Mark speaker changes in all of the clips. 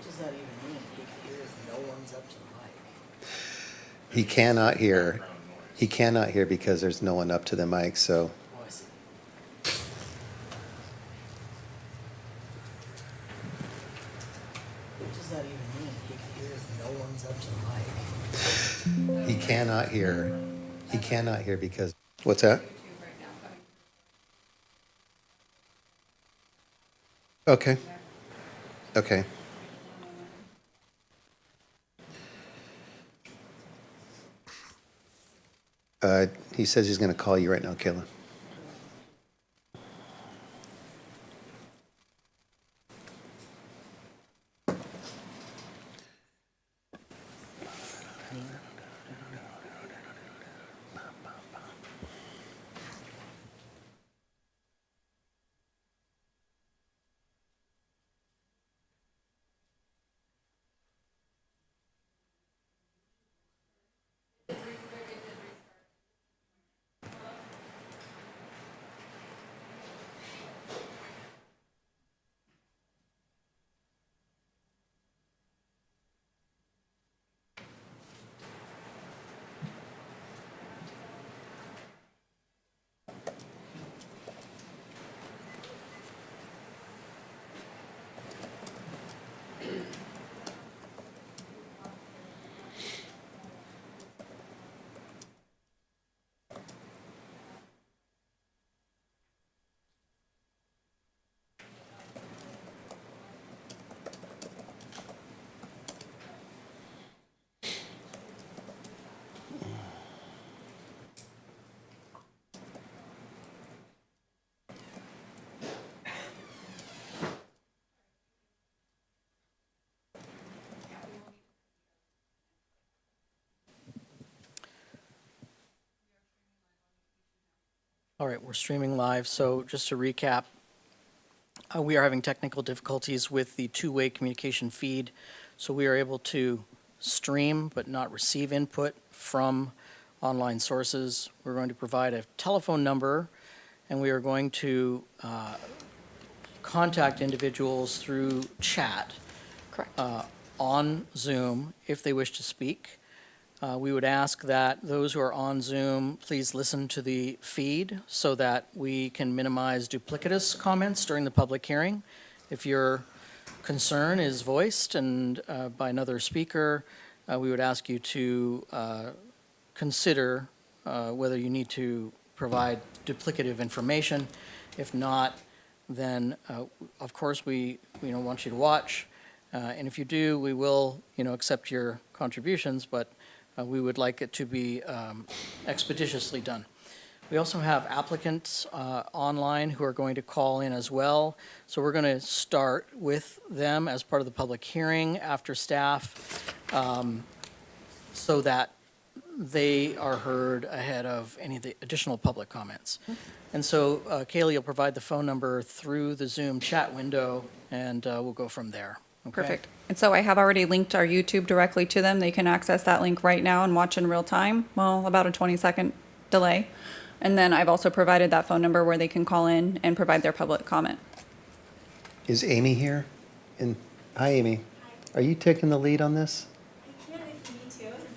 Speaker 1: Does that even mean he can hear if no one's up to the mic?
Speaker 2: He cannot hear. He cannot hear because there's no one up to the mic, so.
Speaker 1: Oh, I see. What does that even mean? He can hear if no one's up to the mic?
Speaker 2: He cannot hear. He cannot hear because. What's that? Okay. Okay. He says he's going to call you right now, Kayla.
Speaker 1: All right, we're streaming live. So just to recap, we are having technical difficulties with the two-way communication feed. So we are able to stream but not receive input from online sources. We're going to provide a telephone number, and we are going to contact individuals through chat
Speaker 3: Correct.
Speaker 1: on Zoom if they wish to speak. We would ask that those who are on Zoom, please listen to the feed so that we can minimize duplicitous comments during the public hearing. If your concern is voiced and by another speaker, we would ask you to consider whether you need to provide duplicative information. If not, then of course we want you to watch. And if you do, we will accept your contributions, but we would like it to be expeditiously done. We also have applicants online who are going to call in as well. So we're going to start with them as part of the public hearing after staff so that they are heard ahead of any of the additional public comments. And so Kaylee will provide the phone number through the Zoom chat window, and we'll go from there. Okay?
Speaker 3: Perfect. And so I have already linked our YouTube directly to them. They can access that link right now and watch in real time. Well, about a 20-second delay. And then I've also provided that phone number where they can call in and provide their public comment.
Speaker 2: Is Amy here? Hi, Amy. Are you taking the lead on this?
Speaker 4: I can if you need to. I wasn't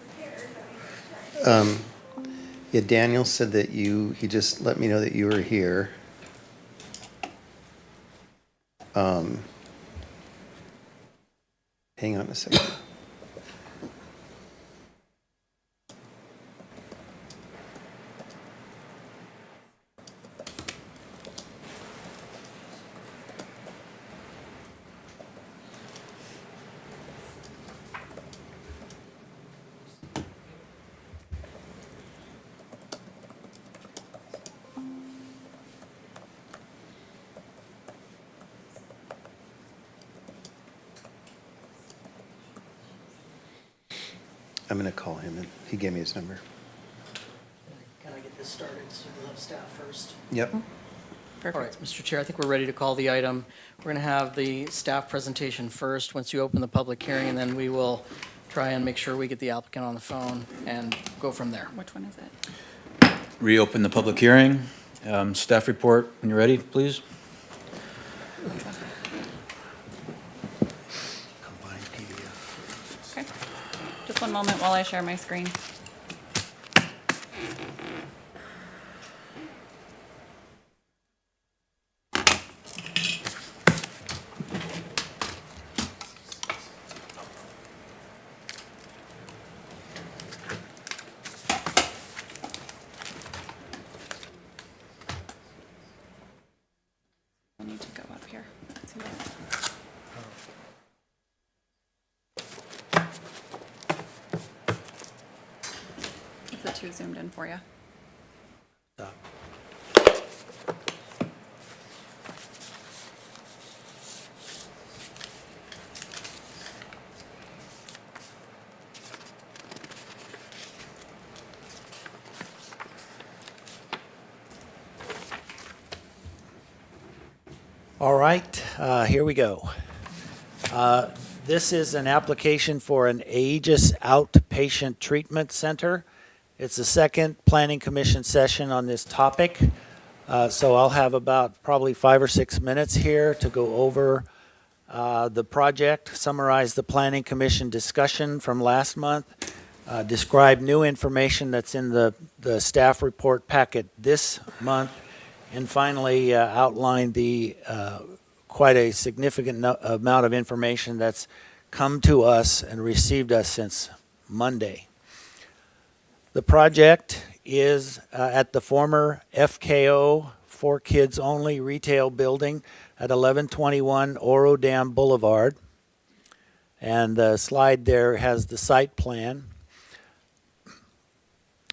Speaker 4: prepared, but
Speaker 2: Yeah, Daniel said that he just let me know that you were here. Hang on a second. I'm going to call him, and he gave me his number.
Speaker 1: Can I get this started so we'll have staff first?
Speaker 2: Yep.
Speaker 1: All right, Mr. Chair, I think we're ready to call the item. We're going to have the staff presentation first, once you open the public hearing, and then we will try and make sure we get the applicant on the phone and go from there.
Speaker 3: Which one is it?
Speaker 5: Reopen the public hearing. Staff report, when you're ready, please.
Speaker 2: Combine
Speaker 3: one moment while I share my screen. I need to go up here. Let's see what- Is it too zoomed in for you?
Speaker 6: All right, here we go. This is an application for an Aegis Outpatient Treatment Center. It's the second Planning Commission session on this topic. So I'll have about probably 5 or 6 minutes here to go over the project, summarize the Planning Commission discussion from last month, describe new information that's in the staff report packet this month, and finally outline the quite a significant amount of information that's come to us and received us since Monday. The project is at the former FKO, for kids only retail building at 1121 Oro Dam Boulevard. And the slide there has the site plan.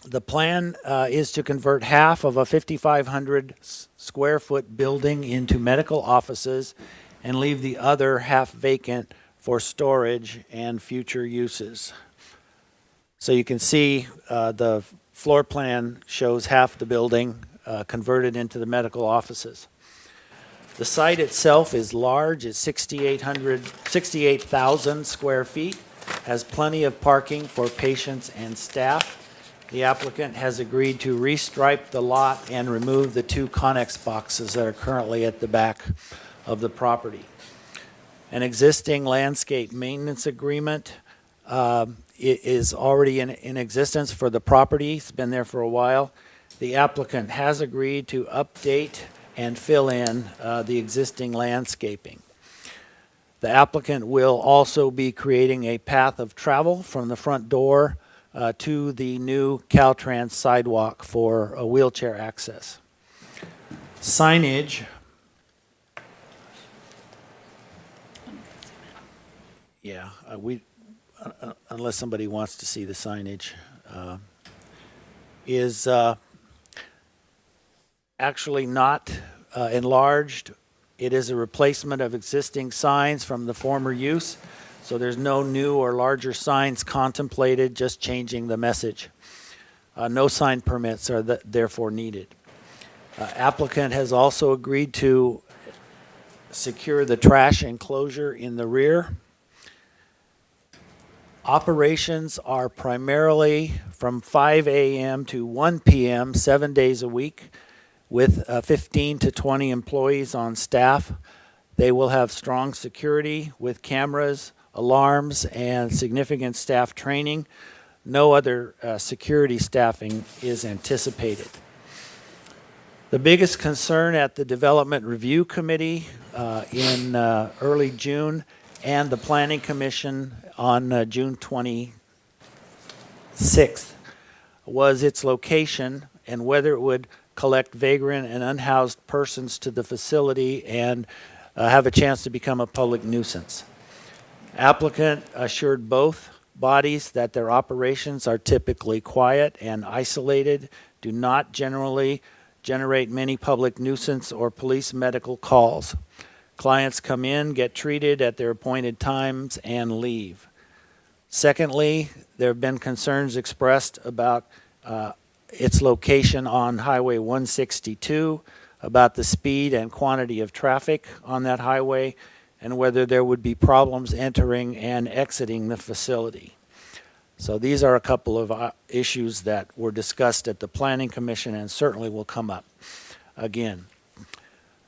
Speaker 6: The plan is to convert half of a 5,500 square foot building into medical offices and leave the other half vacant for storage and future uses. So you can see the floor plan shows half the building converted into the medical offices. The site itself is large. It's 68,000 square feet, has plenty of parking for patients and staff. The applicant has agreed to restripe the lot and remove the 2 Connex boxes that are currently at the back of the property. An existing landscape maintenance agreement is already in existence for the property. It's been there for a while. The applicant has agreed to update and fill in the existing landscaping. The applicant will also be creating a path of travel from the front door to the new Caltrans sidewalk for wheelchair access. Signage. Yeah, unless somebody wants to see the signage, is actually not enlarged. It is a replacement of existing signs from the former use. So there's no new or larger signs contemplated, just changing the message. No sign permits are therefore needed. Applicant has also agreed to secure the trash enclosure in the rear. Operations are primarily from 5 a.m. to 1 p.m., 7 days a week, with 15 to 20 employees on staff. They will have strong security with cameras, alarms, and significant staff training. No other security staffing is anticipated. The biggest concern at the Development Review Committee in early June and the Planning Commission on June 26th was its location and whether it would collect vagrant and unhoused persons to the facility and have a chance to become a public nuisance. Applicant assured both bodies that their operations are typically quiet and isolated, do not generally generate many public nuisance or police medical calls. Clients come in, get treated at their appointed times, and leave. Secondly, there have been concerns expressed about its location on Highway 162, about the speed and quantity of traffic on that highway, and whether there would be problems entering and exiting the facility. So these are a couple of issues that were discussed at the Planning Commission and certainly will come up again.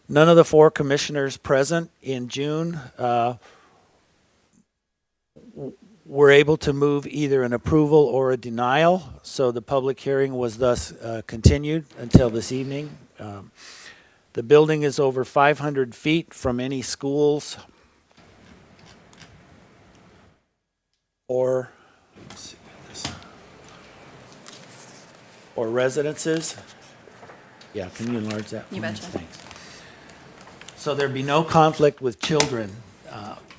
Speaker 6: None of the 4 commissioners present in June were able to move either an approval or a denial, so the public hearing was thus continued until this evening. The building is over 500 feet from any schools or, let's see, or residences. Yeah, can you enlarge that?
Speaker 3: You
Speaker 6: for me?
Speaker 3: betcha.
Speaker 6: Thanks. So there'd be no conflict with children.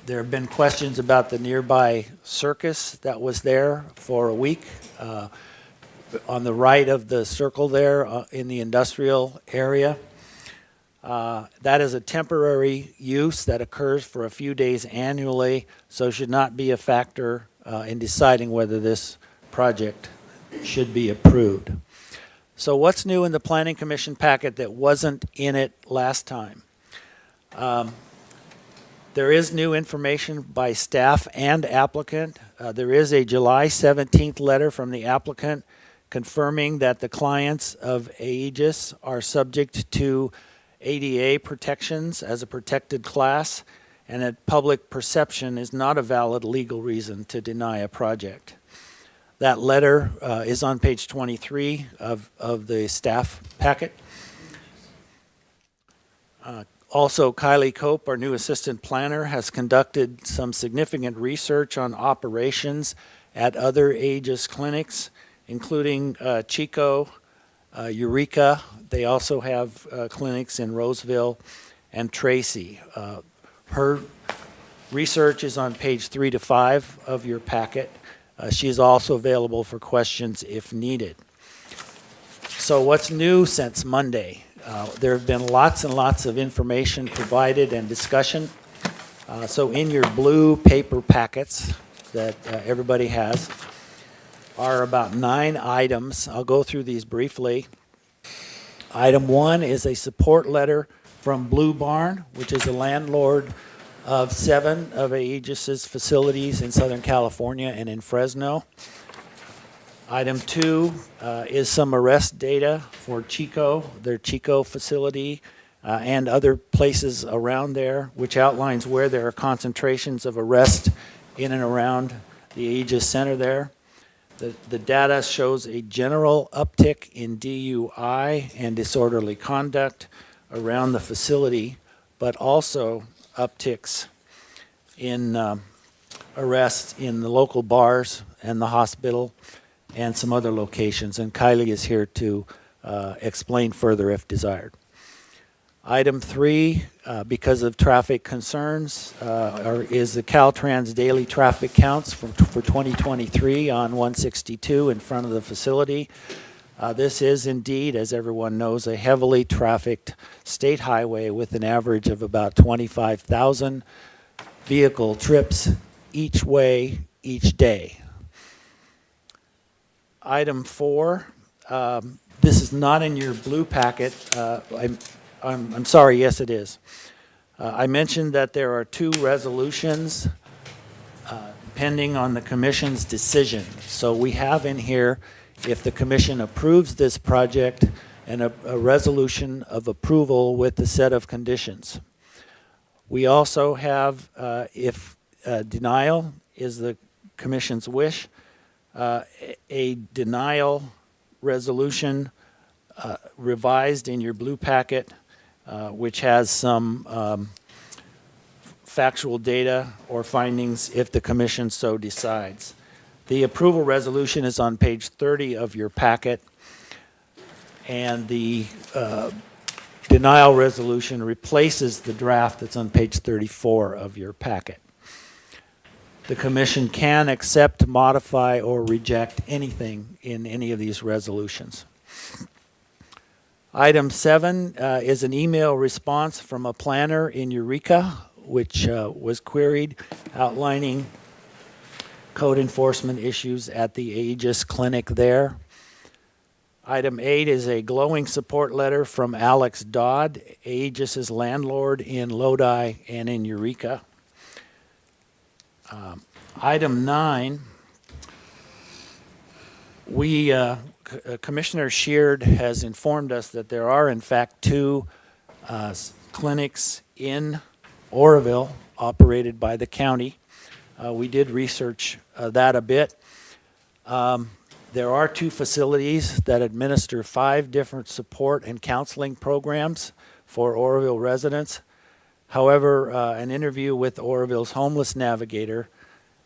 Speaker 6: There have been questions about the nearby circus that was there for a week. On the right of the circle there in the industrial area. That is a temporary use that occurs for a few days annually, so should not be a factor in deciding whether this project should be approved. So what's new in the Planning Commission packet that wasn't in it last time? There is new information by staff and applicant. There is a July 17th letter from the applicant confirming that the clients of Aegis are subject to ADA protections as a protected class, and that public perception is not a valid legal reason to deny a project. That letter is on page 23 of the staff packet. Also, Kylie Cope, our new assistant planner, has conducted some significant research on operations at other Aegis clinics, including Chico, Eureka. They also have clinics in Roseville and Tracy. Her research is on page 3 to 5 of your packet. She is also available for questions if needed. So what's new since Monday? There have been lots and lots of information provided and discussion. So in your blue paper packets that everybody has are about 9 items. I'll go through these briefly. Item 1 is a support letter from Blue Barn, which is a landlord of 7 of Aegis's facilities in Southern California and in Fresno. Item 2 is some arrest data for Chico, their Chico facility, and other places around there, which outlines where there are concentrations of arrest in and around the Aegis Center there. The data shows a general uptick in DUI and disorderly conduct around the facility, but also upticks in arrests in the local bars and the hospital and some other locations, and Kylie is here to explain further if desired. Item 3, because of traffic concerns, is the Caltrans daily traffic counts for 2023 on 162 in front of the facility. This is indeed, as everyone knows, a heavily trafficked state highway with an average of about 25,000 vehicle trips each way each day. Item 4, this is not in your blue packet. I'm sorry, yes it is. I mentioned that there are 2 resolutions pending on the commission's decision. So we have in here, if the commission approves this project, and a resolution of approval with the set of conditions. We also have, if denial is the commission's wish, a denial resolution revised in your blue packet, which has some factual data or findings if the commission so decides. The approval resolution is on page 30 of your packet, and the denial resolution replaces the draft that's on page 34 of your packet. The commission can accept, modify, or reject anything in any of these resolutions. Item 7 is an email response from a planner in Eureka, which was queried, outlining code enforcement issues at the Aegis clinic there. Item 8 is a glowing support letter from Alex Dodd, Aegis's landlord in Lodi and in Eureka. Item 9, Commissioner Sheard has informed us that there are in fact 2 clinics in Oroville operated by the county. We did research that a bit. There are 2 facilities that administer 5 different support and counseling programs for Oroville residents. However, an interview with Oroville's homeless navigator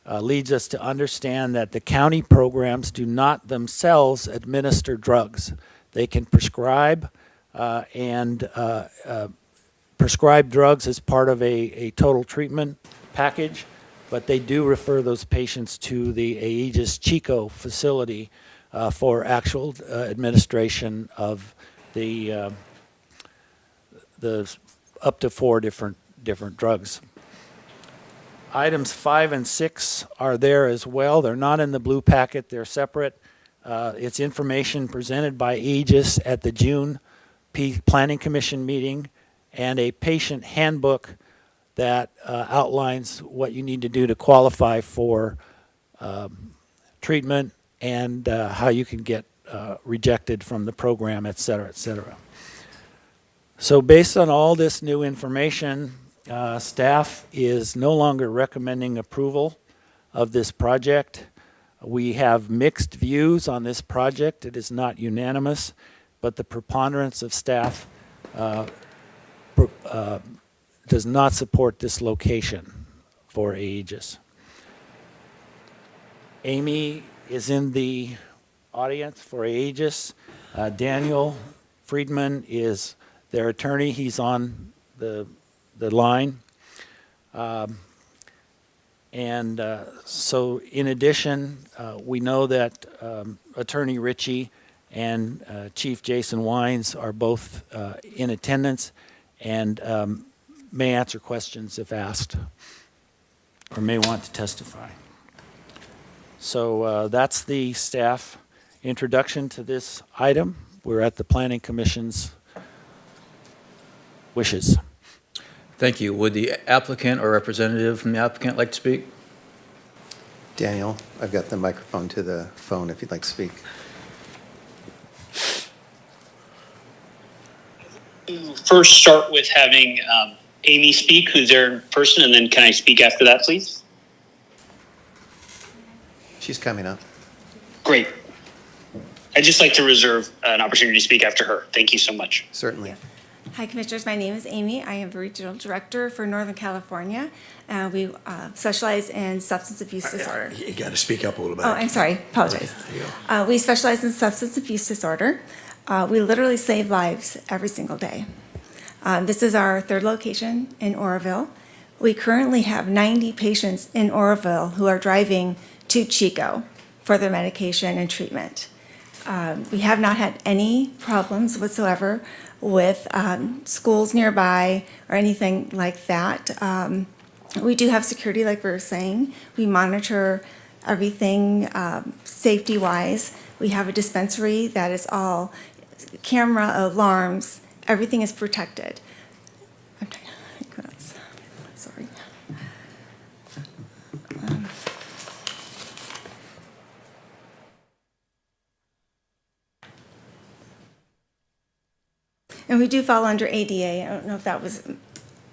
Speaker 6: leads us to understand that the county programs do not themselves administer drugs. They can prescribe prescribe drugs as part of a total treatment package, but they do refer those patients to the Aegis Chico facility for actual administration of the up to 4 different drugs. Items 5 and 6 are there as well. They're not in the blue packet. They're separate. It's information presented by Aegis at the June Planning Commission meeting, and a patient handbook that outlines what you need to do to qualify for treatment and how you can get rejected from the program, et cetera, et cetera. So based on all this new information, staff is no longer recommending approval of this project. We have mixed views on this project. It is not unanimous, but the preponderance of staff does not support this location for Aegis. Amy is in the audience for Aegis. Daniel Friedman is their attorney. He's on the line. So in addition, we know that Attorney Ritchie and Chief Jason Wines are both in attendance and may answer questions if asked or may want to testify. So that's the staff introduction to this item. We're at the Planning Commission's wishes.
Speaker 5: Thank you. Would the applicant or representative from the applicant like to speak?
Speaker 2: Daniel, I've got the microphone to the phone if you'd like to speak.
Speaker 7: First start with having Amy speak, who's there in person, and then can I speak after that, please?
Speaker 2: She's coming up.
Speaker 7: Great. I'd just like to reserve an opportunity to speak after her. Thank you so much.
Speaker 2: Certainly.
Speaker 4: Hi, Commissioners. My name is Amy. I am the Regional Director for Northern California. We specialize in substance abuse disorder.
Speaker 8: You got to speak up a little bit.
Speaker 4: Oh, I'm sorry. Apologize.
Speaker 8: There you go.
Speaker 4: We specialize in substance abuse disorder. We literally save lives every single day. This is our 3rd location in Oroville. We currently have 90 patients in Oroville who are driving to Chico for their medication and treatment. We have not had any problems whatsoever with schools nearby or anything like that. We do have security, like we were saying. We monitor everything safety-wise. We have a dispensary that is all camera, alarms, everything is protected. I'm trying to think what else. Sorry. And we do fall under ADA. I don't know if that was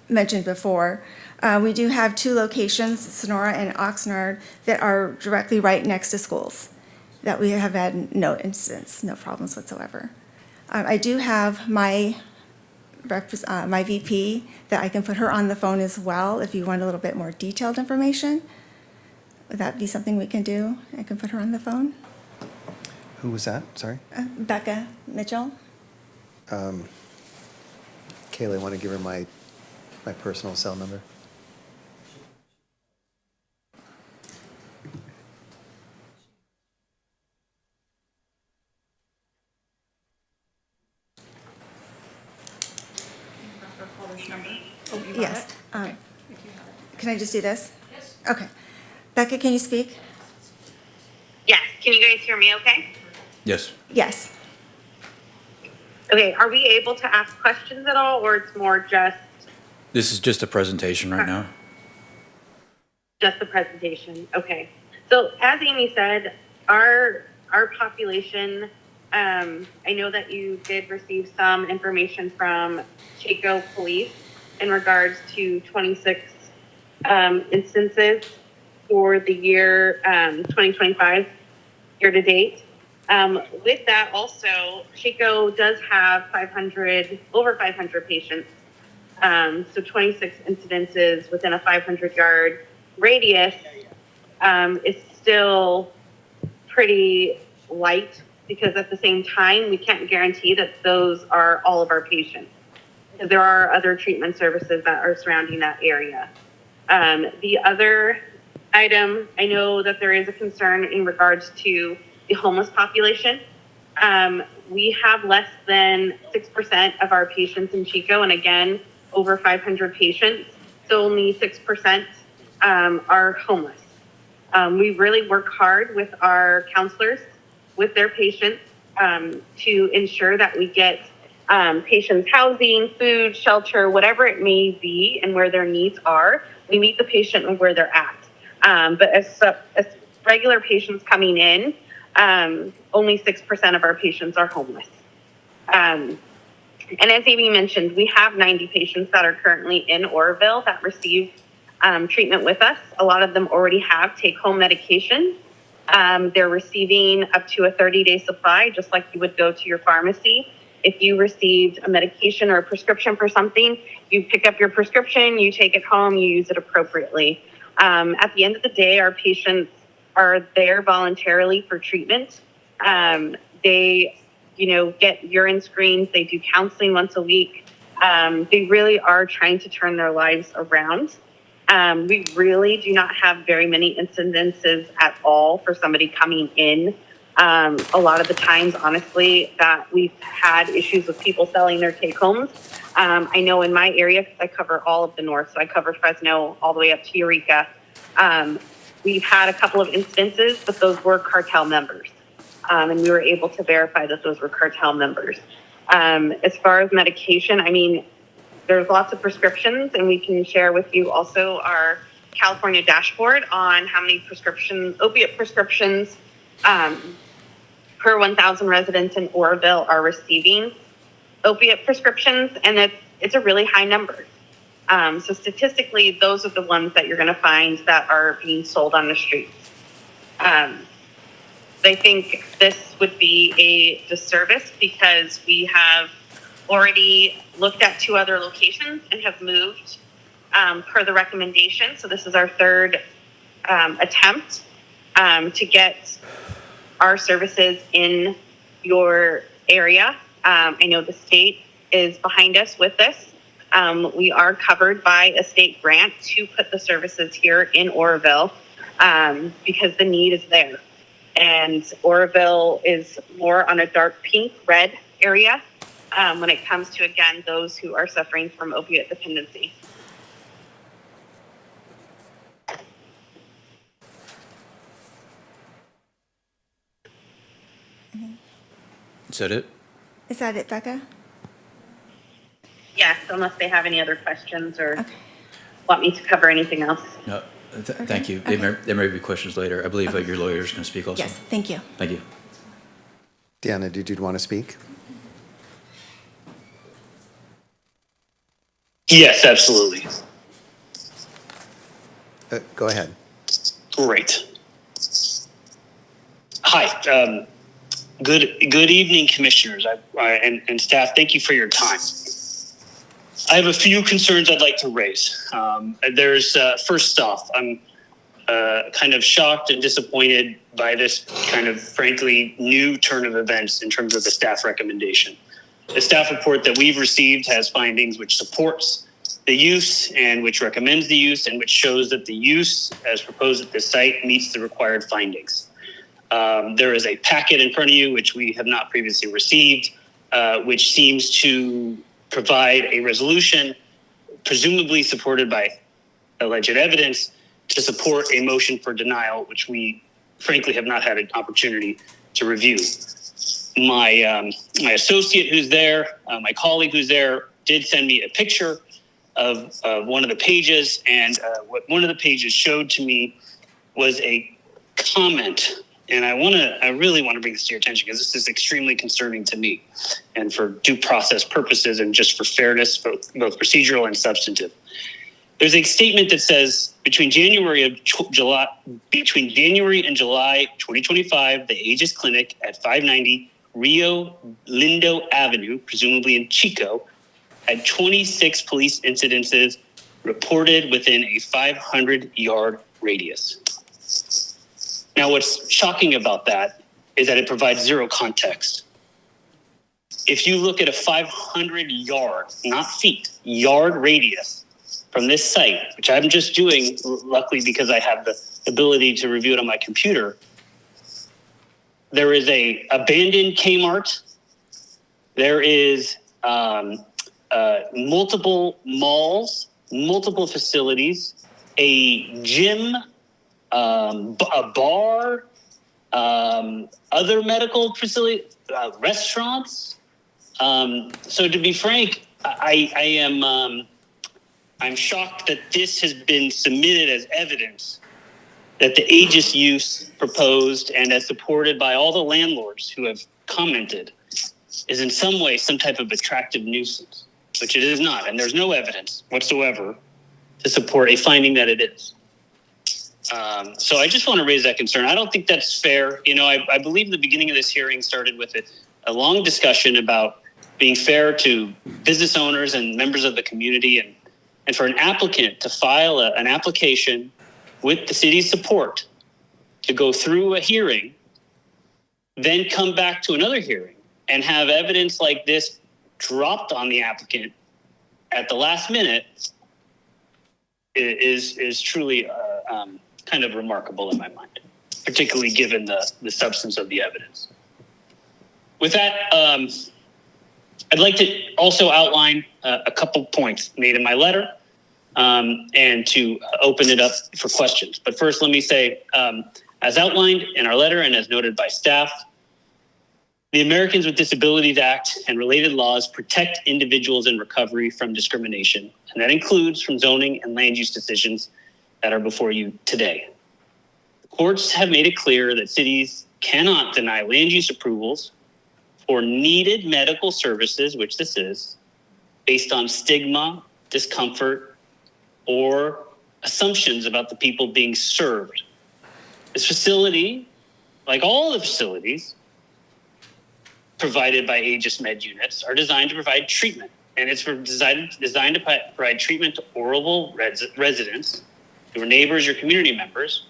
Speaker 4: mentioned before. We do have 2 locations, Sonora and Oxnard, that are directly right next to schools, that we have had no incidents, no problems whatsoever. I do have my VP that I can put her on the phone as well if you want a little bit more detailed information. Would that be something we can do? I can put her on the phone.
Speaker 2: Who was that? Sorry.
Speaker 4: Becca Mitchell.
Speaker 2: Kayla, I want to give her my personal cell number.
Speaker 4: Yes. Can I just do this? Yes. Okay. Becca, can you speak?
Speaker 9: Yes. Can you guys hear me okay?
Speaker 5: Yes.
Speaker 4: Yes.
Speaker 9: Okay. Are we able to ask questions at all, or it's more just
Speaker 5: This is just a presentation right now.
Speaker 9: the presentation? Okay. So as Amy said, our population, I know that you did receive some information from Chico Police in regards to 26 instances for the year 2025 year to date. With that also, Chico does have over 500 patients. So 26 incidences within a 500-yard radius is still pretty light, because at the same time, we can't guarantee that those are all of our patients, because there are other treatment services that are surrounding that area. The other item, I know that there is a concern in regards to the homeless population. We have less than 6% of our patients in Chico, and again, over 500 patients, so only 6% are homeless. We really work hard with our counselors, with their patients, to ensure that we get patients housing, food, shelter, whatever it may be, and where their needs are. We meet the patient and where they're at. But as regular patients coming in, only 6% of our patients are homeless. And as Amy mentioned, we have 90 patients that are currently in Oroville that receive treatment with us. A lot of them already have take-home medication. They're receiving up to a 30-day supply, just like you would go to your pharmacy. If you received a medication or a prescription for something, you pick up your prescription, you take it home, you use it appropriately. At the end of the day, our patients are there voluntarily for treatment. They, get urine screens. They do counseling once a week. They really are trying to turn their lives around. We really do not have very many incidences at all for somebody coming in. A lot of the times, honestly, that we've had issues with people selling their take-homes. I know in my area, because I cover all of the north, so I cover Fresno all the way up to Eureka. We've had a couple of instances, but those were cartel members. And we were able to verify that those were cartel members. As far as medication, there's lots of prescriptions, and we can share with you also our California dashboard on how many opiate prescriptions per 1,000 residents in Oroville are receiving opiate prescriptions, and it's a really high number. So statistically, those are the ones that you're going to find that are being sold on the streets. I think this would be a disservice, because we have already looked at 2 other locations and have moved per the recommendation. So this is our third attempt to get our services in your area. I know the state is behind us with this. We are covered by a state grant to put the services here in Oroville because the need is there. And Oroville is more on a dark pink red area when it comes to, again, those who are suffering from opiate dependency.
Speaker 5: Is that it?
Speaker 4: Is that it, Becca?
Speaker 9: Yes, unless they have any other questions or want me to cover anything else.
Speaker 5: No, thank you. There may be questions later. I believe your lawyer is going to speak also.
Speaker 4: Yes, thank you.
Speaker 5: Thank you.
Speaker 2: Deanna, did you want to speak?
Speaker 7: Yes, absolutely.
Speaker 2: Go ahead.
Speaker 7: Great. Hi. Good evening, commissioners and staff. Thank you for your time. I have a few concerns I'd like to raise. First off, I'm kind of shocked and disappointed by this kind of, frankly, new turn of events in terms of the staff recommendation. The staff report that we've received has findings which supports the use and which recommends the use and which shows that the use as proposed at this site meets the required findings. There is a packet in front of you which we have not previously received, which seems to provide a resolution, presumably supported by alleged evidence, to support a motion for denial, which we frankly have not had an opportunity to review. My associate who's there, my colleague who's there, did send me a picture of one of the pages, and what one of the pages showed to me was a comment. And I really want to bring this to your attention because this is extremely concerning to me, and for due process purposes and just for fairness, both procedural and substantive. there's a statement that says between January and July 2025, the Aegis Clinic at 590 Rio Lindo Avenue, presumably in Chico, had 26 police incidences reported within a 500-yard radius. Now, what's shocking about that is that it provides zero context. If you look at a 500-yard, not feet, yard radius from this site, which I'm just doing, luckily because I have the ability to review it on my computer, there is a abandoned Kmart. There is multiple malls, multiple facilities, a gym, a bar, other medical facilities, restaurants. So to be frank, I'm shocked that this has been submitted as evidence that the Aegis use proposed and as supported by all the landlords who have commented is in some way some type of attractive nuisance, which it is not. And there's no evidence whatsoever to support a finding that it is. So I just want to raise that concern. I don't think that's fair. You know, I believe the beginning of this hearing started with a long discussion about being fair to business owners and members of the community, and for an applicant to file an application with the city's support to go through a hearing, then come back to another hearing and have evidence like this dropped on the applicant at the last minute is truly kind of remarkable in my mind, particularly given the substance of the evidence. With that, I'd like to also outline a couple points made in my letter and to open it up for questions. But first, let me say, as outlined in our letter and as noted by staff, the Americans with Disabilities Act and related laws protect individuals in recovery from discrimination, and that includes from zoning and land use decisions that are before you today. The courts have made it clear that cities cannot deny land use approvals for needed medical services, which this is, based on stigma, discomfort, or assumptions about the people being served. This facility, like all the facilities provided by Aegis Med units, are designed to provide treatment. And it's designed to provide treatment to Oroville residents, your neighbors, your community members,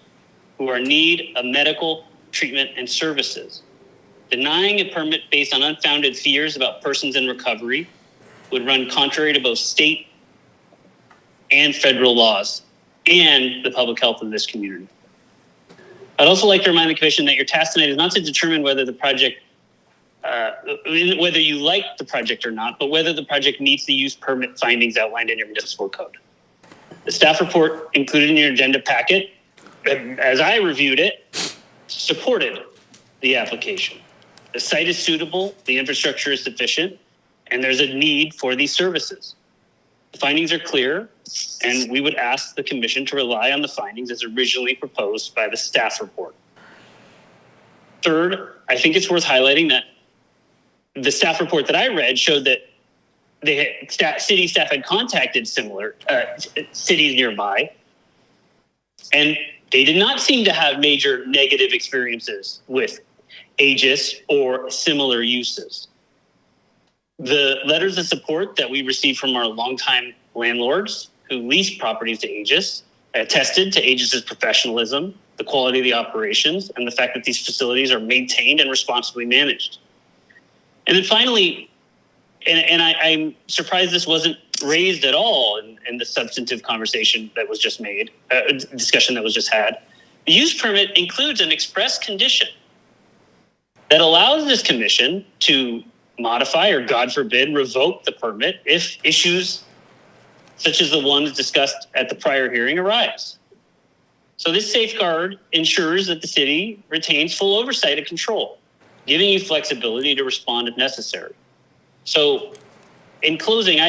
Speaker 7: who are in need of medical treatment and services. Denying a permit based on unfounded fears about persons in recovery would run contrary to both state and federal laws and the public health of this community. I'd also like to remind the Commission that your task tonight is not to determine whether the project, whether you like the project or not, but whether the project meets the use permit findings outlined in your municipal code. The staff report included in your agenda packet, as I reviewed it, supported the application. The site is suitable, the infrastructure is sufficient, and there's a need for these services. The findings are clear, and we would ask the Commission to rely on the findings as originally proposed by the staff report. Third, I think it's worth highlighting that the staff report that I read showed that city staff had contacted similar cities nearby, and they did not seem to have major negative experiences with Aegis or similar uses. The letters of support that we received from our longtime landlords who leased properties to Aegis attested to Aegis's professionalism, the quality of the operations, and the fact that these facilities are maintained and responsibly managed. And then finally, and I'm surprised this wasn't raised at all in the substantive conversation that was just made, discussion that was just had. The use permit includes an express condition that allows this commission to modify or, God forbid, revoke the permit if issues such as the ones discussed at the prior hearing arise. So this safeguard ensures that the city retains full oversight and control, giving you flexibility to respond if necessary. So in closing,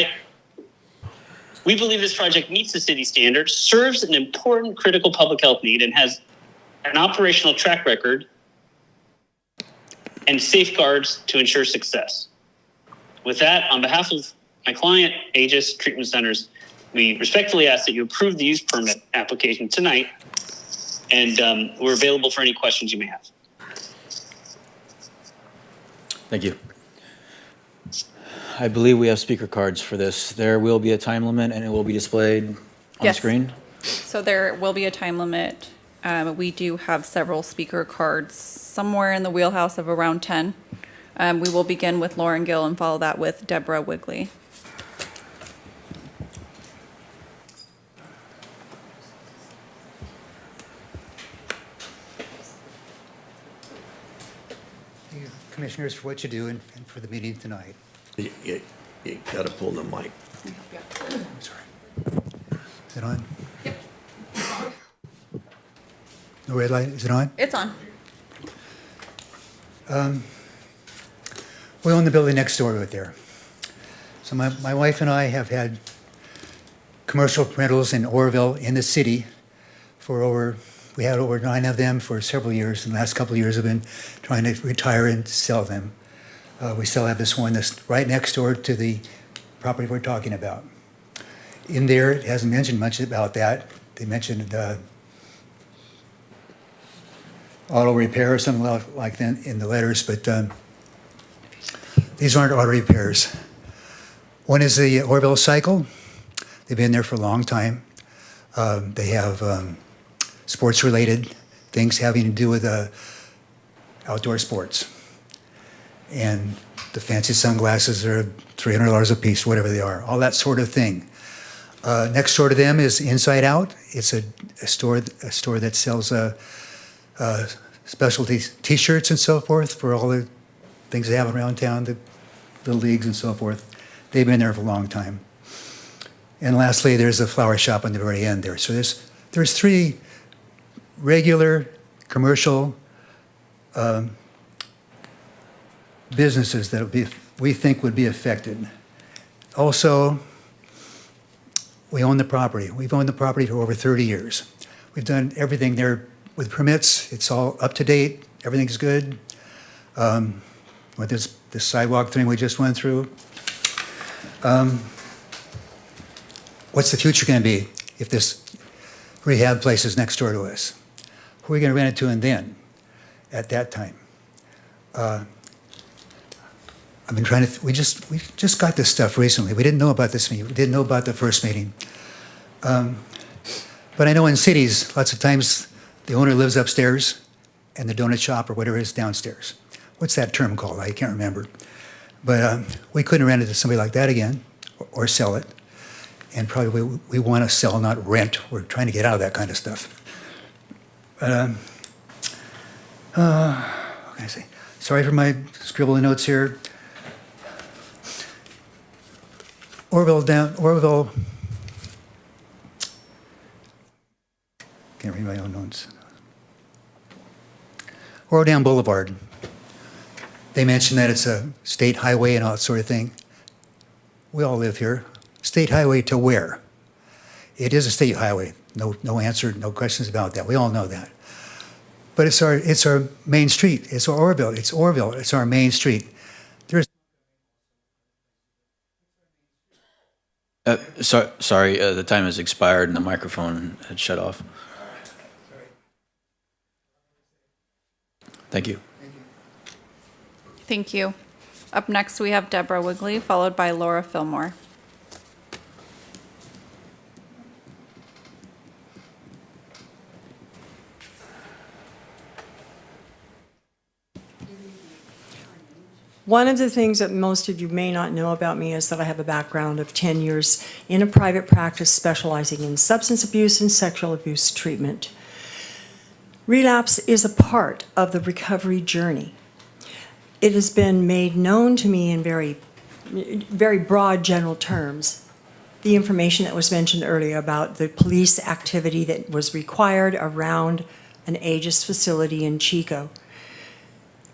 Speaker 7: we believe this project meets the city standards, serves an important critical public health need, and has an operational track record and safeguards to ensure success. With that, on behalf of my client, Aegis Treatment Centers, we respectfully ask that you approve the use permit application tonight, and we're available for any questions you may have.
Speaker 5: Thank you. I believe we have speaker cards for this. There will be a time limit, and it will be displayed on the
Speaker 3: Yes.
Speaker 5: screen?
Speaker 3: So there will be a time limit. We do have several speaker cards, somewhere in the wheelhouse of around 10. We will begin with Lauren Gill and follow that with Deborah Wigley.
Speaker 2: Thank you, Commissioners, for what you do and for the meeting tonight.
Speaker 8: You gotta pull the mic.
Speaker 2: I'm sorry. Is it on?
Speaker 3: Yep.
Speaker 2: No red light, is it on?
Speaker 3: It's on.
Speaker 2: We own the building next door right there. So my wife and I have had commercial rentals in Oroville in the city we had over 9 of them for several years. In the last couple of years, I've been trying to retire and sell them. We still have this one that's right next door to the property we're talking about. In there, it hasn't mentioned much about that. They mentioned auto repair or something like that in the letters, but these aren't auto repairs. One is the Orville Cycle. They've been there for a long time. They have sports-related things having to do with outdoor sports. And the fancy sunglasses are $300 a piece, whatever they are, all that sort of thing. Next door to them is Inside Out. It's a store that sells specialty T-shirts and so forth for all the things they have around town, the leagues and so forth. They've been there for a long time. And lastly, there's a flower shop on the very end there. So there's 3 regular commercial businesses that we think would be affected. Also, we own the property. We've owned the property for over 30 years. We've done everything there with permits. It's all up to date. Everything's good. With this sidewalk thing we just went through. What's the future going to be if this rehab place is next door to us? Who are we going to rent it to and then, at that time? I've been trying to, we just got this stuff recently. We didn't know about this meeting. We didn't know about the first meeting. But I know in cities, lots of times the owner lives upstairs and the donut shop or whatever is downstairs. What's that term called? I can't remember. But we couldn't rent it to somebody like that again or sell it. And probably we want to sell, not rent. We're trying to get out of that kind of stuff. What can I say? Sorry for my scribbling notes here. Orville, can't read my own notes. Orville Boulevard. They mentioned that it's a state highway and all that sort of thing. We all live here. State highway to where? It is a state highway. No answer, no questions about that. We all know that. But it's our main street. It's Orville. It's Orville. It's our main street.
Speaker 5: Sorry, the time has expired and the microphone had shut off. Thank you.
Speaker 3: Thank you. Up next, we have Deborah Wigley, followed by Laura Fillmore.
Speaker 10: One of the things that most of you may not know about me is that I have a background of 10 years in a private practice specializing in substance abuse and sexual abuse treatment. Relapse is a part of the recovery journey. It has been made known to me in very, very broad general terms. The information that was mentioned earlier about the police activity that was required around an Aegis facility in Chico.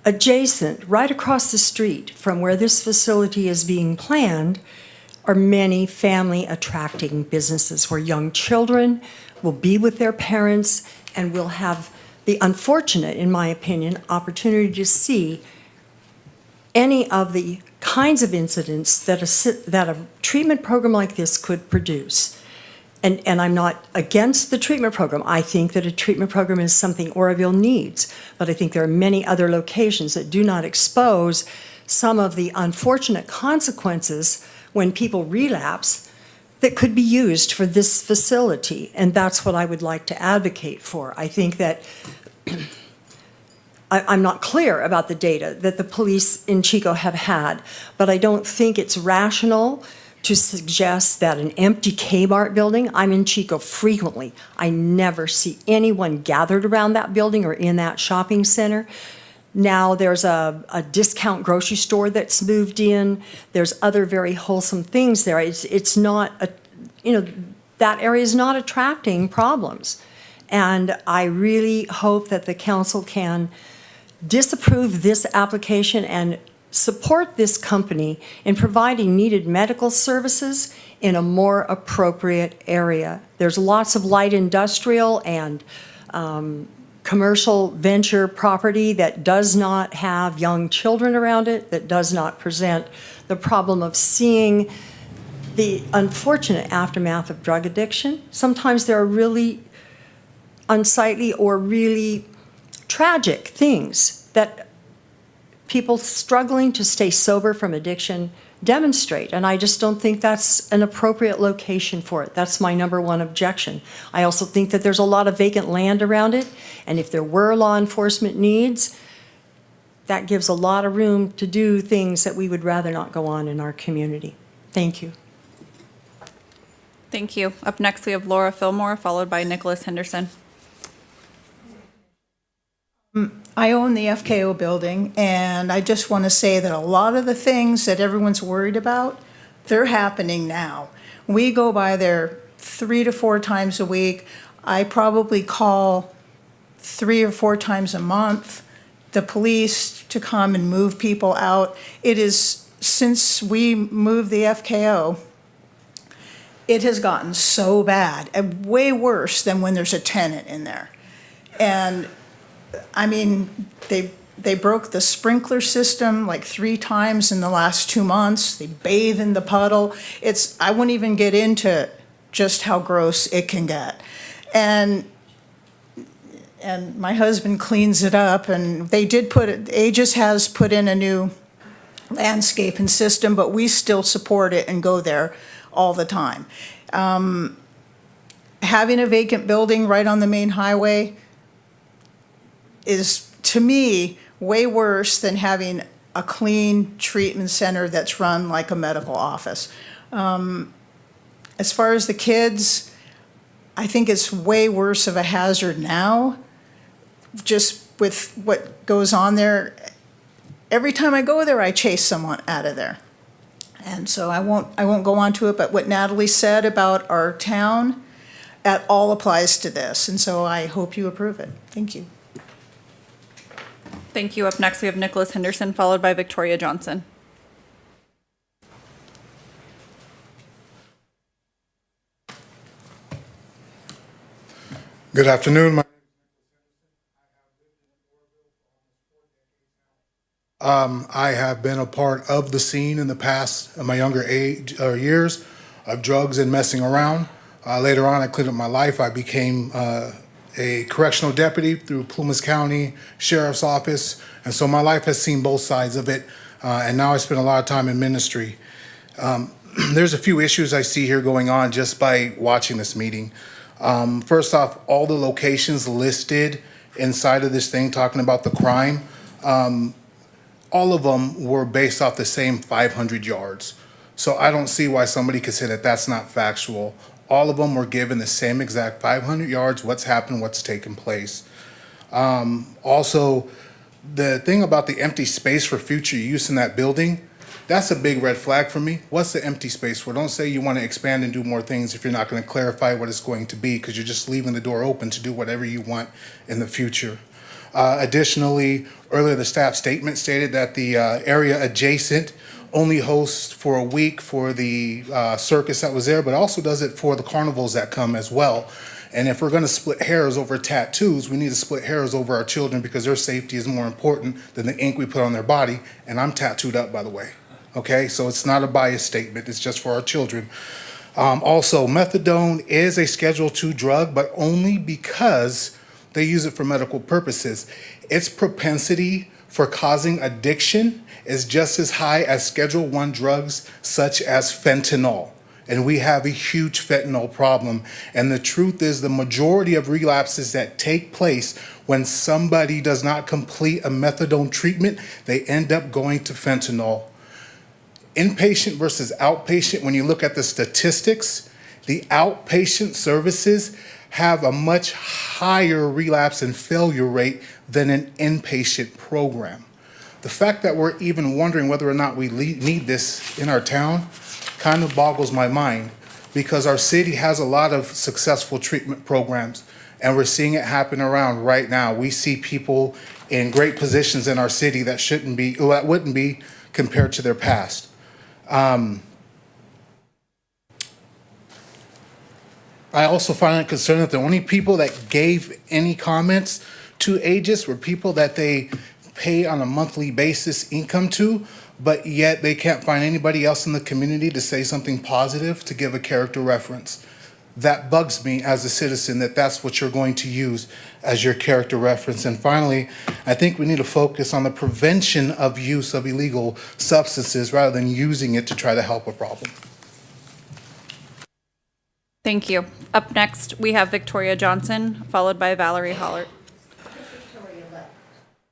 Speaker 10: Adjacent, right across the street from where this facility is being planned, are many family-attracting businesses where young children will be with their parents and will have the unfortunate, in my opinion, opportunity to see any of the kinds of incidents that that a treatment program like this could produce. And I'm not against the treatment program. I think that a treatment program is something Oroville needs, but I think there are many other locations that do not expose some of the unfortunate consequences when people relapse that could be used for this facility, and that's what I would like to advocate for. I think that I'm not clear about the data that the police in Chico have had, but I don't think it's rational to suggest that an empty Kmart building, I'm in Chico frequently, I never see anyone gathered around that building or in that shopping center. Now there's a discount grocery store that's moved in. There's other very wholesome things there. It's not, that area is not attracting problems. And I really hope that the council can disapprove this application and support this company in providing needed medical services in a more appropriate area. There's lots of light industrial and commercial venture property that does not have young children around it, that does not present the problem of seeing the unfortunate aftermath of drug addiction. Sometimes there are really unsightly or really tragic things that people struggling to stay sober from addiction demonstrate, and I just don't think that's an appropriate location for it. That's my number one objection. I also think that there's a lot of vacant land around it, and if there were law enforcement needs, that gives a lot of room to do things that we would rather not go on in our community. Thank you.
Speaker 3: Thank you. Up next, we have Laura Fillmore, followed by Nicholas Henderson.
Speaker 11: I own the FKO building, and I just want to say that a lot of the things that everyone's worried about, they're happening now. We go by there 3 to 4 times a week. I probably call 3 or 4 times a month the police to come and move people out. It is, since we moved the FKO, it has gotten so bad, and way worse than when there's a tenant in there. And I mean, they broke the sprinkler system like 3 times in the last 2 months. They bathe in the puddle. I wouldn't even get into just how gross it can get. And my husband cleans it up, and they did Aegis has put in a new landscaping system, but we still support it and go there all the time. Having a vacant building right on the main highway is, to me, way worse than having a clean treatment center that's run like a medical office. As far as the kids, I think it's way worse of a hazard now, just with what goes on there. Every time I go there, I chase someone out of there. And so I won't go on to it, but what Natalie said about our town, that all applies to this. And so I hope you approve it. Thank you.
Speaker 3: Thank you. Up next, we have Nicholas Henderson, followed by Victoria Johnson.
Speaker 12: Good afternoon. I have been a part of the scene in the past, in my younger years, of drugs and messing around. Later on, I cleaned up my life. I became a correctional deputy through Plumas County Sheriff's Office, and so my life has seen both sides of it, and now I spend a lot of time in ministry. There's a few issues I see here going on just by watching this meeting. First off, all the locations listed inside of this thing talking about the crime, all of them were based off the same 500 yards. So I don't see why somebody could say that that's not factual. All of them were given the same exact 500 yards, what's happened, what's taken place. Also, the thing about the empty space for future use in that building, that's a big red flag for me. What's the empty space for? Don't say you want to expand and do more things if you're not going to clarify what it's going to be, because you're just leaving the door open to do whatever you want in the future. Additionally, earlier the staff statement stated that the area adjacent only hosts for a week for the circus that was there, but also does it for the carnivals that come as well. And if we're going to split hairs over tattoos, we need to split hairs over our children because their safety is more important than the ink we put on their body. And I'm tattooed up, by the way. Okay, so it's not a biased statement. It's just for our children. Also, methadone is a Schedule II drug, but only because they use it for medical purposes. Its propensity for causing addiction is just as high as Schedule I drugs such as fentanyl. And we have a huge fentanyl problem. And the truth is the majority of relapses that take place when somebody does not complete a methadone treatment, they end up going to fentanyl. Inpatient versus outpatient, when you look at the statistics, the outpatient services have a much higher relapse and failure rate than an inpatient program. The fact that we're even wondering whether or not we need this in our town kind of boggles my mind, because our city has a lot of successful treatment programs, and we're seeing it happen around right now. We see people in great positions in our city that shouldn't be, or that wouldn't be compared to their past. I also find it concerning that the only people that gave any comments to Aegis were people that they pay on a monthly basis income to, but yet they can't find anybody else in the community to say something positive, to give a character reference. That bugs me as a citizen, that that's what you're going to use as your character reference. And finally, I think we need to focus on the prevention of use of illegal substances rather than using it to try to help a problem.
Speaker 3: Thank you. Up next, we have Victoria Johnson, followed by Valerie Hollert.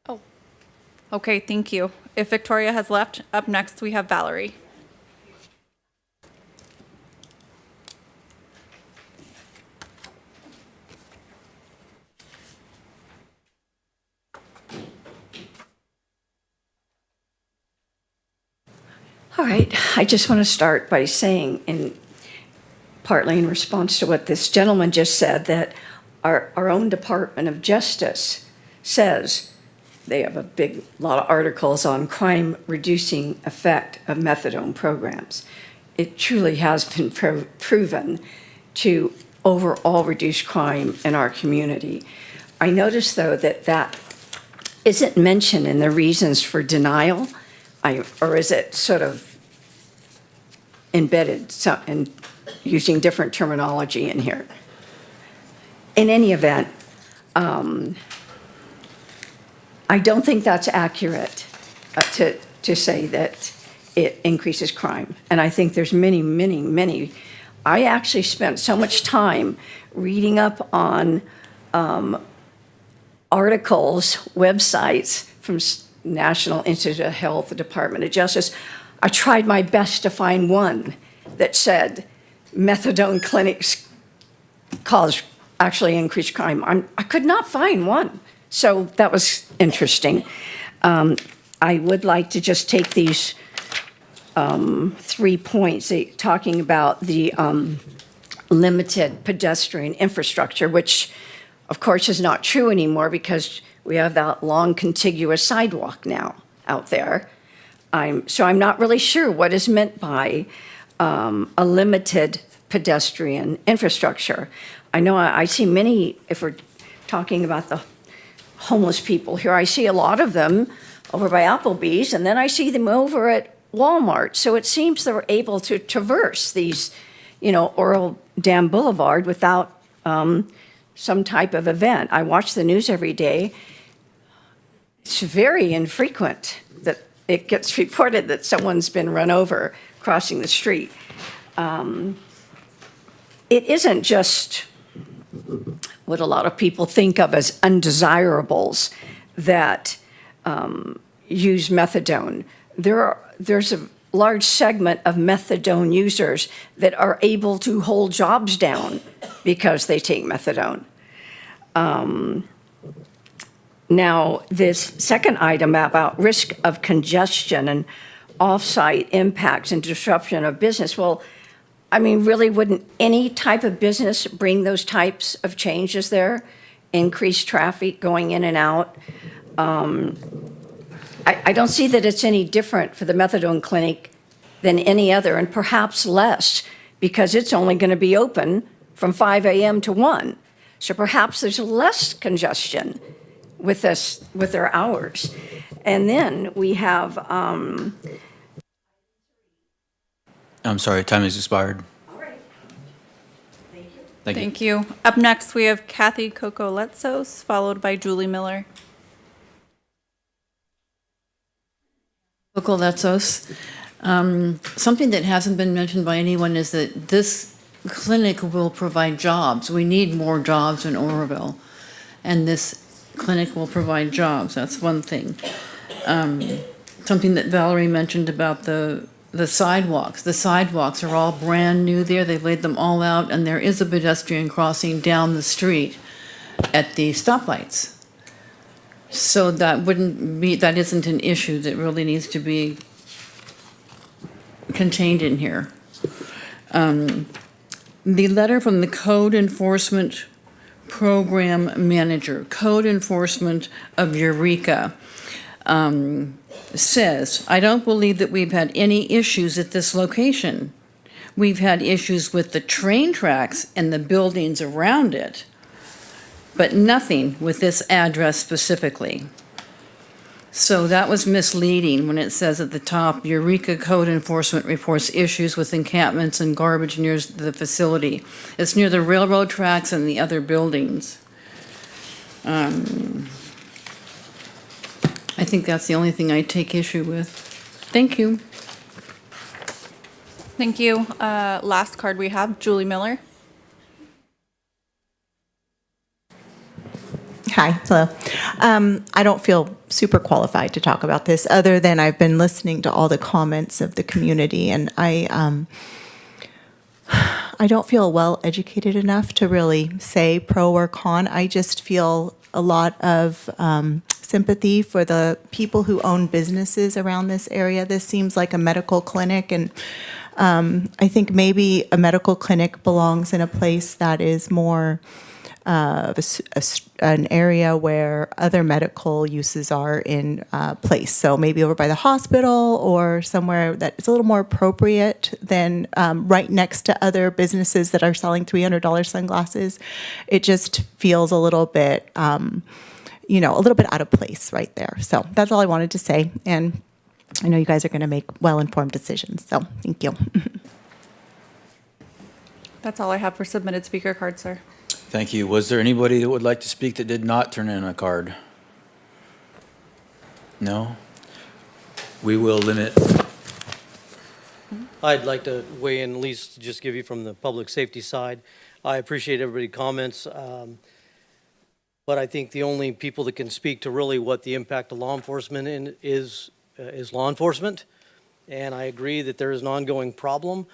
Speaker 3: Oh, okay, thank you. If Victoria has left, up next we have Valerie.
Speaker 13: All right, I just want to start by saying, partly in response to what this gentleman just said, that our own Department of Justice says they have a lot of articles on crime reducing effect of methadone programs. It truly has been proven to overall reduce crime in our community. I noticed, though, that isn't mentioned in the reasons for denial, or is it sort of embedded and using different terminology in here? In any event, I don't think that's accurate to say that it increases crime. And I think there's many. I actually spent so much time reading up on articles, websites from National Institute of Health, the Department of Justice. I tried my best to find one that said methadone clinics actually increase crime. I could not find one. So that was interesting. I would like to just take these 3 points, talking about the limited pedestrian infrastructure, which of course is not true anymore because we have that long contiguous sidewalk now out there. So I'm not really sure what is meant by a limited pedestrian infrastructure. I know I see many, if we're talking about the homeless people here, I see a lot of them over by Applebee's, and then I see them over at Walmart. So it seems they're able to traverse these, Oral Dam Boulevard without some type of event. I watch the news every day. It's very infrequent that it gets reported that someone's been run over crossing the street. It isn't just what a lot of people think of as undesirables that use methadone. There's a large segment of methadone users that are able to hold jobs down because they take methadone. Now, this second item about risk of congestion and off-site impacts and disruption of business, well, I mean, really, wouldn't any type of business bring those types of changes there? Increased traffic going in and out? I don't see that it's any different for the methadone clinic than any other, and perhaps less, because it's only going to be open from 5 a.m. to 1. So perhaps there's less congestion with this, with their hours. And then we have,
Speaker 5: I'm sorry, time has expired. Thank you.
Speaker 3: Thank you. Up next, we have Kathy Coco-Letsos, followed by Julie Miller.
Speaker 14: Letsos. Something that hasn't been mentioned by anyone is that this clinic will provide jobs. We need more jobs in Oroville, and this clinic will provide jobs. That's one thing. Something that Valerie mentioned about the sidewalks. The sidewalks are all brand new there. They've laid them all out, and there is a pedestrian crossing down the street at the stoplights. So that isn't an issue that really needs to be contained in here. The letter from the Code Enforcement Program Manager, Code Enforcement of Eureka, says, I don't believe that we've had any issues at this location. We've had issues with the train tracks and the buildings around it, but nothing with this address specifically. So that was misleading when it says at the top, Eureka Code Enforcement reports issues with encampments and garbage near the facility. It's near the railroad tracks and the other buildings. I think that's the only thing I take issue with. Thank you.
Speaker 3: Thank you. Last card we have, Julie Miller.
Speaker 15: Hi, hello. I don't feel super qualified to talk about this, other than I've been listening to all the comments of the community, and I don't feel well educated enough to really say pro or con. I just feel a lot of sympathy for the people who own businesses around this area. This seems like a medical clinic, and I think maybe a medical clinic belongs in a place that is more an area where other medical uses are in place. So maybe over by the hospital or somewhere that is a little more appropriate than right next to other businesses that are selling $300 sunglasses. It just feels a little bit, a little bit out of place right there. So that's all I wanted to say. And I know you guys are going to make well-informed decisions. So thank you.
Speaker 3: That's all I have for submitted speaker cards, sir.
Speaker 5: Thank you. Was there anybody that would like to speak that did not turn in a card? No? We will limit.
Speaker 16: I'd like to weigh in, at least just give you from the public safety side. I appreciate everybody's comments, but I think the only people that can speak to really what the impact of law enforcement is law enforcement. And I agree that there is an ongoing problem.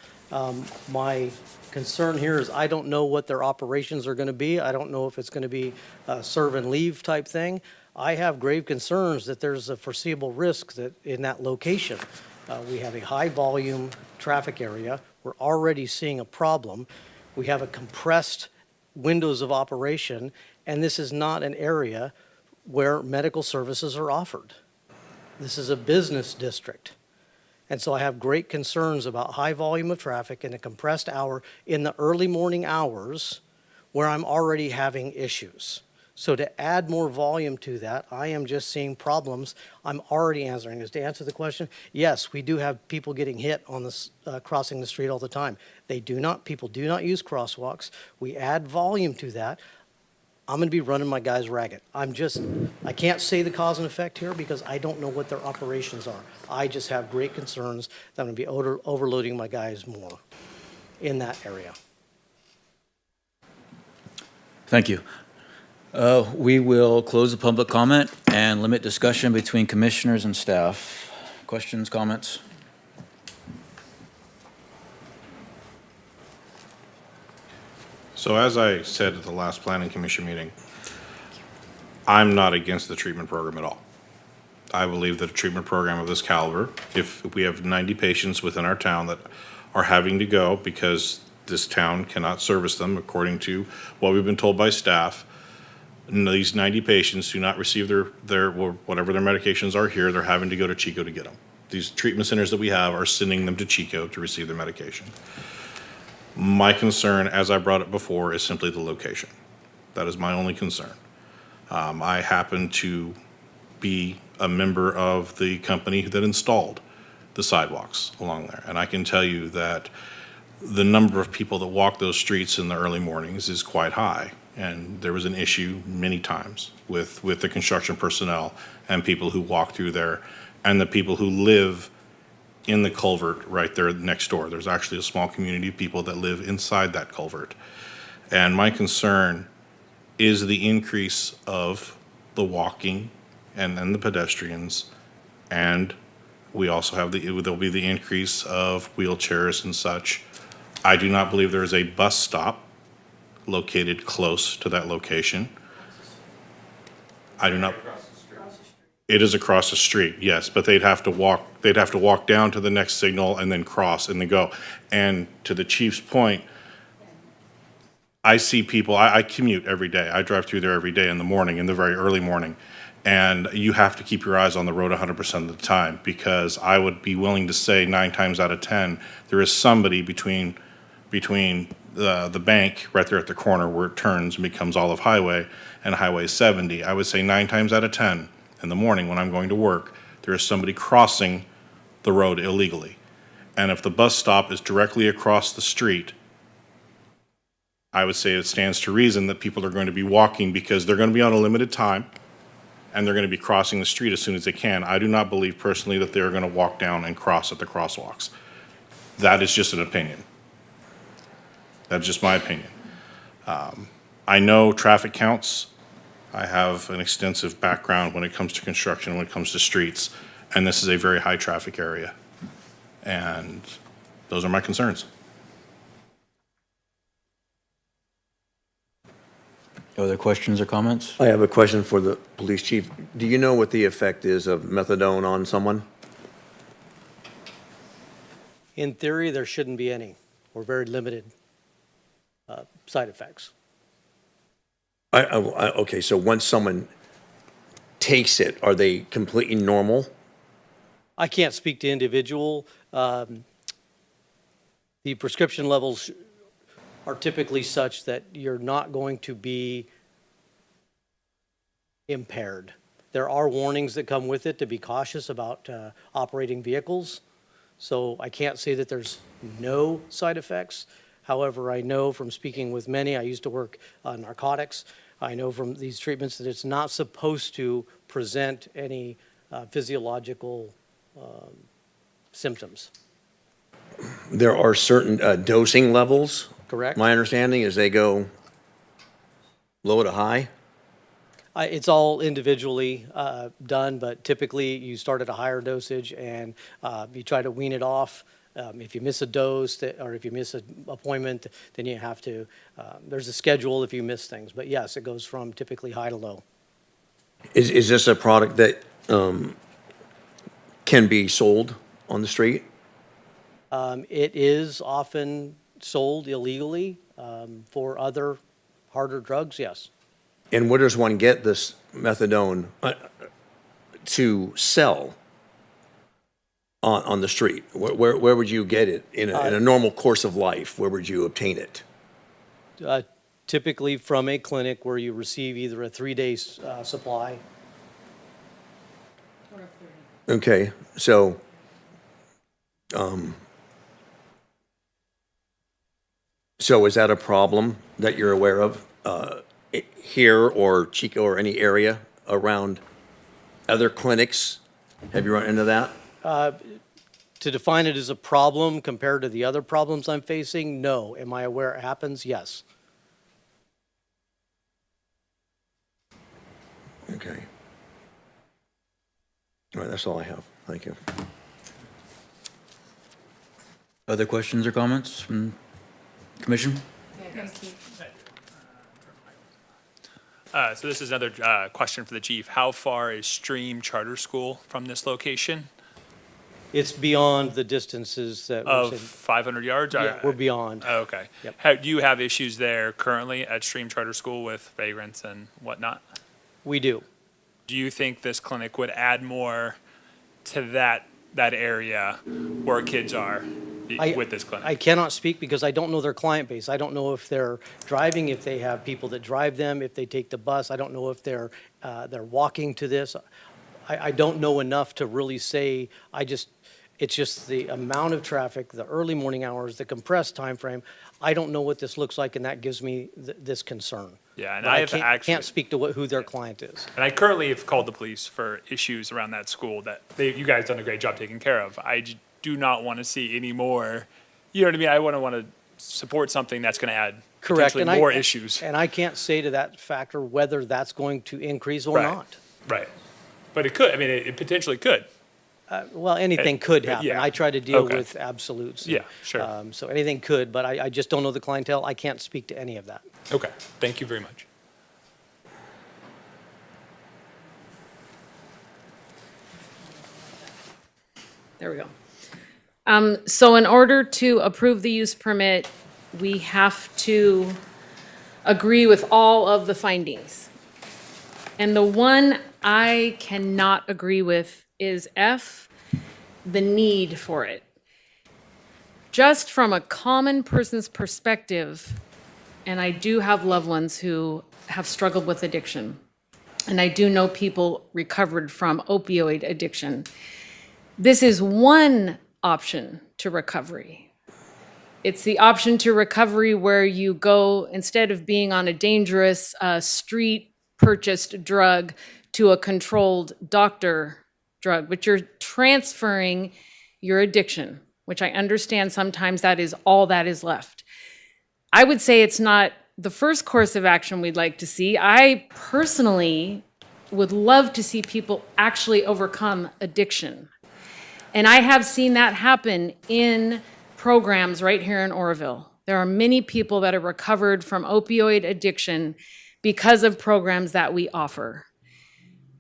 Speaker 16: My concern here is I don't know what their operations are going to be. I don't know if it's going to be a serve and leave type thing. I have grave concerns that there's a foreseeable risk that in that location. We have a high volume traffic area. We're already seeing a problem. We have a compressed windows of operation, and this is not an area where medical services are offered. This is a business district. And so I have great concerns about high volume of traffic in a compressed hour in the early morning hours where I'm already having issues. So to add more volume to that, I am just seeing problems. I'm already answering this. To answer the question, yes, we do have people getting hit on this crossing the street all the time. People do not use crosswalks. We add volume to that. I'm going to be running my guys ragged. I can't say the cause and effect here because I don't know what their operations are. I just have great concerns that I'm going to be overloading my guys more in that area.
Speaker 5: Thank you. We will close the public comment and limit discussion between commissioners and staff. Questions, comments?
Speaker 17: So as I said at the last Planning Commission meeting, I'm not against the treatment program at all. I believe that a treatment program of this caliber, if we have 90 patients within our town that are having to go because this town cannot service them according to what we've been told by staff, and these 90 patients do not receive their whatever their medications are here, they're having to go to Chico to get them. These treatment centers that we have are sending them to Chico to receive their medication. My concern, as I brought it before, is simply the location. That is my only concern. I happen to be a member of the company that installed the sidewalks along there. And I can tell you that the number of people that walk those streets in the early mornings is quite high. And there was an issue many times with the construction personnel and people who walk through there and the people who live in the culvert right there next door. There's actually a small community of people that live inside that culvert. And my concern is the increase of the walking and then the pedestrians. And we also have there'll be the increase of wheelchairs and such. I do not believe there is a bus stop located close to that location. I do not. It is across the street, yes, but they'd have to walk down to the next signal and then cross and then go. And to the chief's point, I see people, I commute every day. I drive through there every day in the morning, in the very early morning. And you have to keep your eyes on the road 100% of the time, because I would be willing to say 9 times out of 10, there is somebody between the bank right there at the corner where it turns and becomes Olive Highway and Highway 70. I would say 9 times out of 10 in the morning when I'm going to work, there is somebody crossing the road illegally. And if the bus stop is directly across the street, I would say it stands to reason that people are going to be walking because they're going to be on a limited time and they're going to be crossing the street as soon as they can. I do not believe personally that they're going to walk down and cross at the crosswalks. That is just an opinion. That's just my opinion. I know traffic counts. I have an extensive background when it comes to construction, when it comes to streets, and this is a very high traffic area. And those are my concerns.
Speaker 5: Other questions or comments?
Speaker 8: I have a question for the police chief. Do you know what the effect is of methadone on someone?
Speaker 16: In theory, there shouldn't be any, or very limited side effects.
Speaker 8: Okay, so once someone takes it, are they completely normal?
Speaker 16: I can't speak to individual. The prescription levels are typically such that you're not going to be impaired. There are warnings that come with it to be cautious about operating vehicles. So I can't say that there's no side effects. However, I know from speaking with many, I used to work on narcotics, I know from these treatments that it's not supposed to present any physiological symptoms.
Speaker 8: There are certain dosing levels.
Speaker 16: Correct.
Speaker 8: My understanding is they go low to high.
Speaker 16: It's all individually done, but typically you start at a higher dosage and you try to wean it off. If you miss a dose or if you miss an appointment, then you have to, there's a schedule if you miss things. But yes, it goes from typically high to low.
Speaker 8: Is this a product that can be sold on the street?
Speaker 16: It is often sold illegally for other harder drugs, yes.
Speaker 8: And where does one get this methadone to sell on the street? Where would you get it in a normal course of life? Where would you obtain it?
Speaker 16: Typically from a clinic where you receive either a 3-day supply.
Speaker 8: Okay, so so is that a problem that you're aware of here or Chico or any area around other clinics? Have you run into that?
Speaker 16: To define it as a problem compared to the other problems I'm facing, no. Am I aware it happens? Yes.
Speaker 8: Okay. All right, that's all I have. Thank you.
Speaker 5: Other questions or comments from Commission?
Speaker 18: So this is another question for the chief. How far is Stream Charter School from this location?
Speaker 16: It's beyond the distances that
Speaker 18: Of
Speaker 16: we're
Speaker 18: 500 yards?
Speaker 16: Yeah, we're beyond.
Speaker 18: Oh, okay.
Speaker 16: Yep.
Speaker 18: Do you have issues there currently at Stream Charter School with vagrants and whatnot?
Speaker 16: We do.
Speaker 18: Do you think this clinic would add more to that area where kids are? with this clinic?
Speaker 16: I cannot speak because I don't know their client base. I don't know if they're driving, if they have people that drive them, if they take the bus. I don't know if they're walking to this. I don't know enough to really say. It's just the amount of traffic, the early morning hours, the compressed time frame. I don't know what this looks like, and that gives me this concern.
Speaker 18: Yeah, and
Speaker 16: But
Speaker 18: I have
Speaker 16: can't speak to who their client is.
Speaker 18: And I currently have called the police for issues around that school that you guys done a great job taking care of. I do not want to see any more, you know what I mean? I want to support something that's going to add
Speaker 16: Correct.
Speaker 18: potentially more issues.
Speaker 16: And I can't say to that factor whether that's going to increase or
Speaker 18: Right.
Speaker 16: not.
Speaker 18: Right. But it could, I mean, it potentially could.
Speaker 16: Well, anything could happen.
Speaker 18: yeah.
Speaker 16: I try to deal
Speaker 18: Okay.
Speaker 16: with absolutes.
Speaker 18: Yeah, sure.
Speaker 16: So anything could, but I just don't know the clientele. I can't speak to any of that.
Speaker 18: Okay, thank you very much.
Speaker 19: There we go. So in order to approve the use permit, we have to agree with all of the findings. And the one I cannot agree with is F, the need for it. Just from a common person's perspective, and I do have loved ones who have struggled with addiction, and I do know people recovered from opioid addiction. This is one option to recovery. It's the option to recovery where you go, instead of being on a dangerous street-purchased drug, to a controlled doctor drug, but you're transferring your addiction, which I understand sometimes that is all that is left. I would say it's not the first course of action we'd like to see. I personally would love to see people actually overcome addiction. And I have seen that happen in programs right here in Oroville. There are many people that are recovered from opioid addiction because of programs that we offer.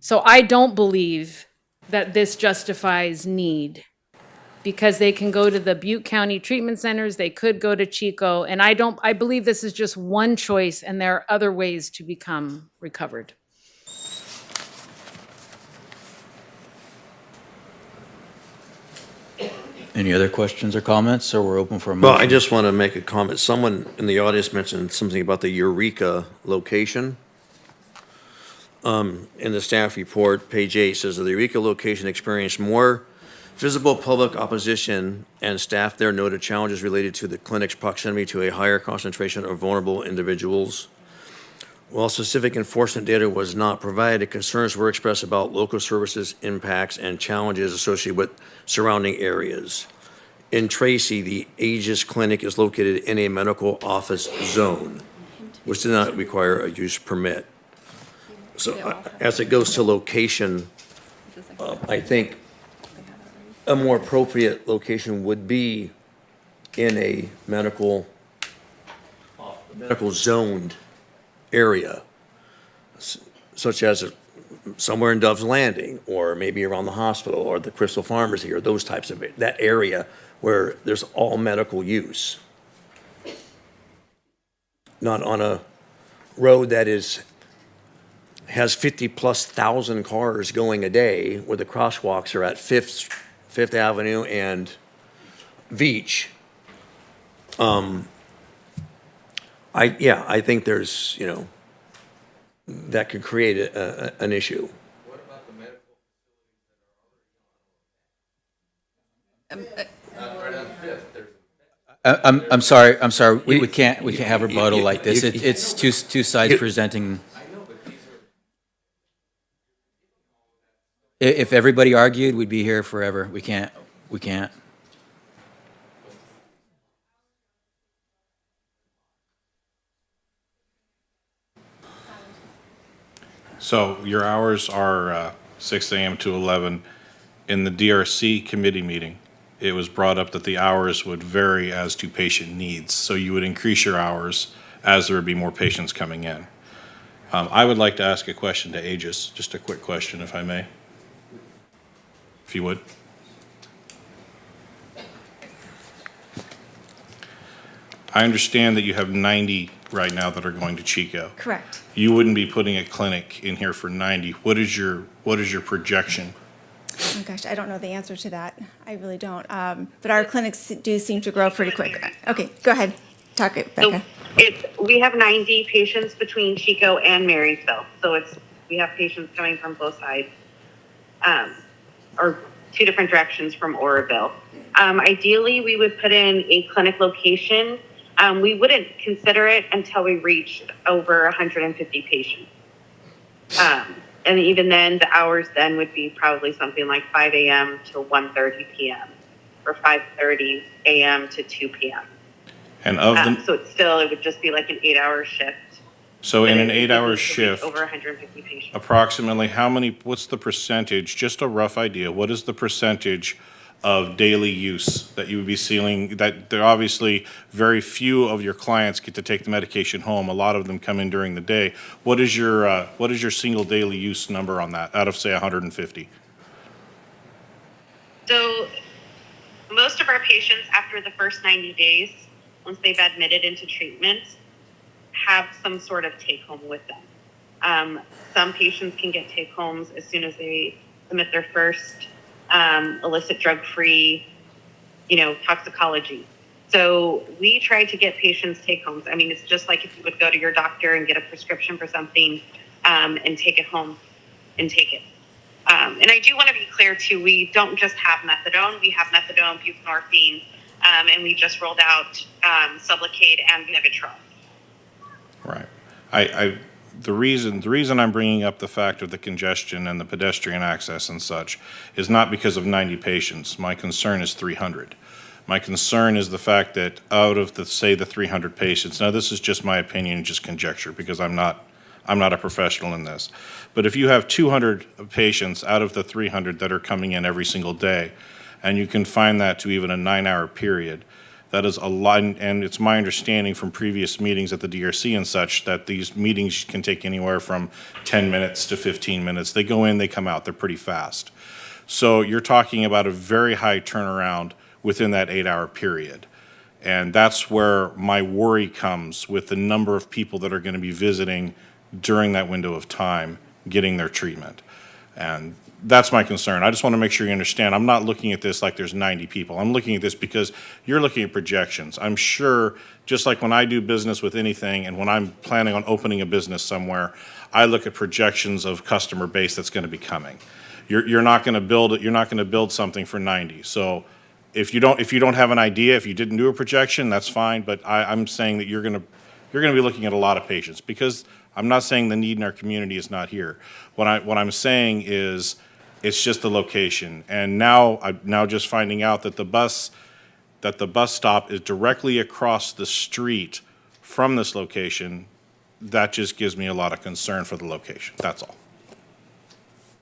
Speaker 19: So I don't believe that this justifies need, because they can go to the Butte County treatment centers, they could go to Chico, and I believe this is just one choice and there are other ways to become recovered.
Speaker 5: Any other questions or comments, or we're open for a motion?
Speaker 8: Well, I just want to make a comment. Someone in the audience mentioned something about the Eureka location. In the staff report, page 8 says the Eureka location experienced more visible public opposition, and staff there noted challenges related to the clinic's proximity to a higher concentration of vulnerable individuals. While specific enforcement data was not provided, concerns were expressed about local services impacts and challenges associated with surrounding areas. In Tracy, the Aegis Clinic is located in a medical office zone, which did not require a use permit. So as it goes to location, I think a more appropriate location would be in a medical zoned area, such as somewhere in Dove's Landing, or maybe around the hospital, or the Crystal Pharmacy, or those types of, that area where there's all medical use. Not on a road that has 50+ thousand cars going a day, where the crosswalks are at Fifth Avenue and Veach. I think there's, that could create an issue.
Speaker 5: I'm sorry, we can't have rebuttal like this. It's two sides presenting. If everybody argued, we'd be here forever. We can't.
Speaker 17: So your hours are 6 a.m. to 11. In the DRC committee meeting, it was brought up that the hours would vary as to patient needs. So you would increase your hours as there would be more patients coming in. I would like to ask a question to Aegis, just a quick question, if I may. If you would. I understand that you have 90 right now that are going to Chico.
Speaker 4: Correct.
Speaker 17: You wouldn't be putting a clinic in here for 90. What is your projection
Speaker 4: Oh gosh, I don't know the answer to that. I really don't. But our clinics do seem to grow pretty quick. Okay, go ahead. Talk it, Becca.
Speaker 9: We have 90 patients between Chico and Marysville. So we have patients coming from both sides, or two different directions from Oroville. Ideally, we would put in a clinic location. We wouldn't consider it until we reach over 150 patients. And even then, the hours then would be probably something like 5 a.m. to 1:30 p.m. or 5:30 a.m. to 2 p.m.
Speaker 17: And of the,
Speaker 9: So it would just be like an 8-hour shift.
Speaker 17: so in
Speaker 9: But
Speaker 17: an
Speaker 9: it would
Speaker 17: 8-hour
Speaker 9: be
Speaker 17: shift,
Speaker 9: Over 150 patients.
Speaker 17: approximately what's the percentage, just a rough idea, what is the percentage of daily use that you would be seeing? That there obviously very few of your clients get to take the medication home. A lot of them come in during the day. What is your single daily use number on that out of say 150?
Speaker 9: So most of our patients after the first 90 days, once they've admitted into treatment, have some sort of take home with them. Some patients can get take homes as soon as they submit their first illicit drug-free, toxicology. So we try to get patients take homes. I mean, it's just like if you would go to your doctor and get a prescription for something and take it home and take it. And I do want to be clear too, we don't just have methadone. We have methadone, buprenorphine, and we just rolled out Sublocade and Vivitrol.
Speaker 17: Right. The reason I'm bringing up the fact of the congestion and the pedestrian access and such is not because of 90 patients. My concern is 300. My concern is the fact that out of the 300 patients, now this is just my opinion, just conjecture, because I'm not a professional in this. But if you have 200 patients out of the 300 that are coming in every single day, and you can find that to even a 9-hour period, that is a lot, and it's my understanding from previous meetings at the DRC and such that these meetings can take anywhere from 10 minutes to 15 minutes. They go in, they come out, they're pretty fast. So you're talking about a very high turnaround within that 8-hour period. And that's where my worry comes with the number of people that are going to be visiting during that window of time, getting their treatment. And that's my concern. I just want to make sure you understand, I'm not looking at this like there's 90 people. I'm looking at this because you're looking at projections. I'm sure, just like when I do business with anything and when I'm planning on opening a business somewhere, I look at projections of customer base that's going to be coming. You're not going to build something for 90. So if you don't have an idea, if you didn't do a projection, that's fine. But I'm saying that you're going to be looking at a lot of patients, because I'm not saying the need in our community is not here. What I'm saying is it's just the location. And now I'm just finding out that the bus stop is directly across the street from this location. That just gives me a lot of concern for the location. That's all.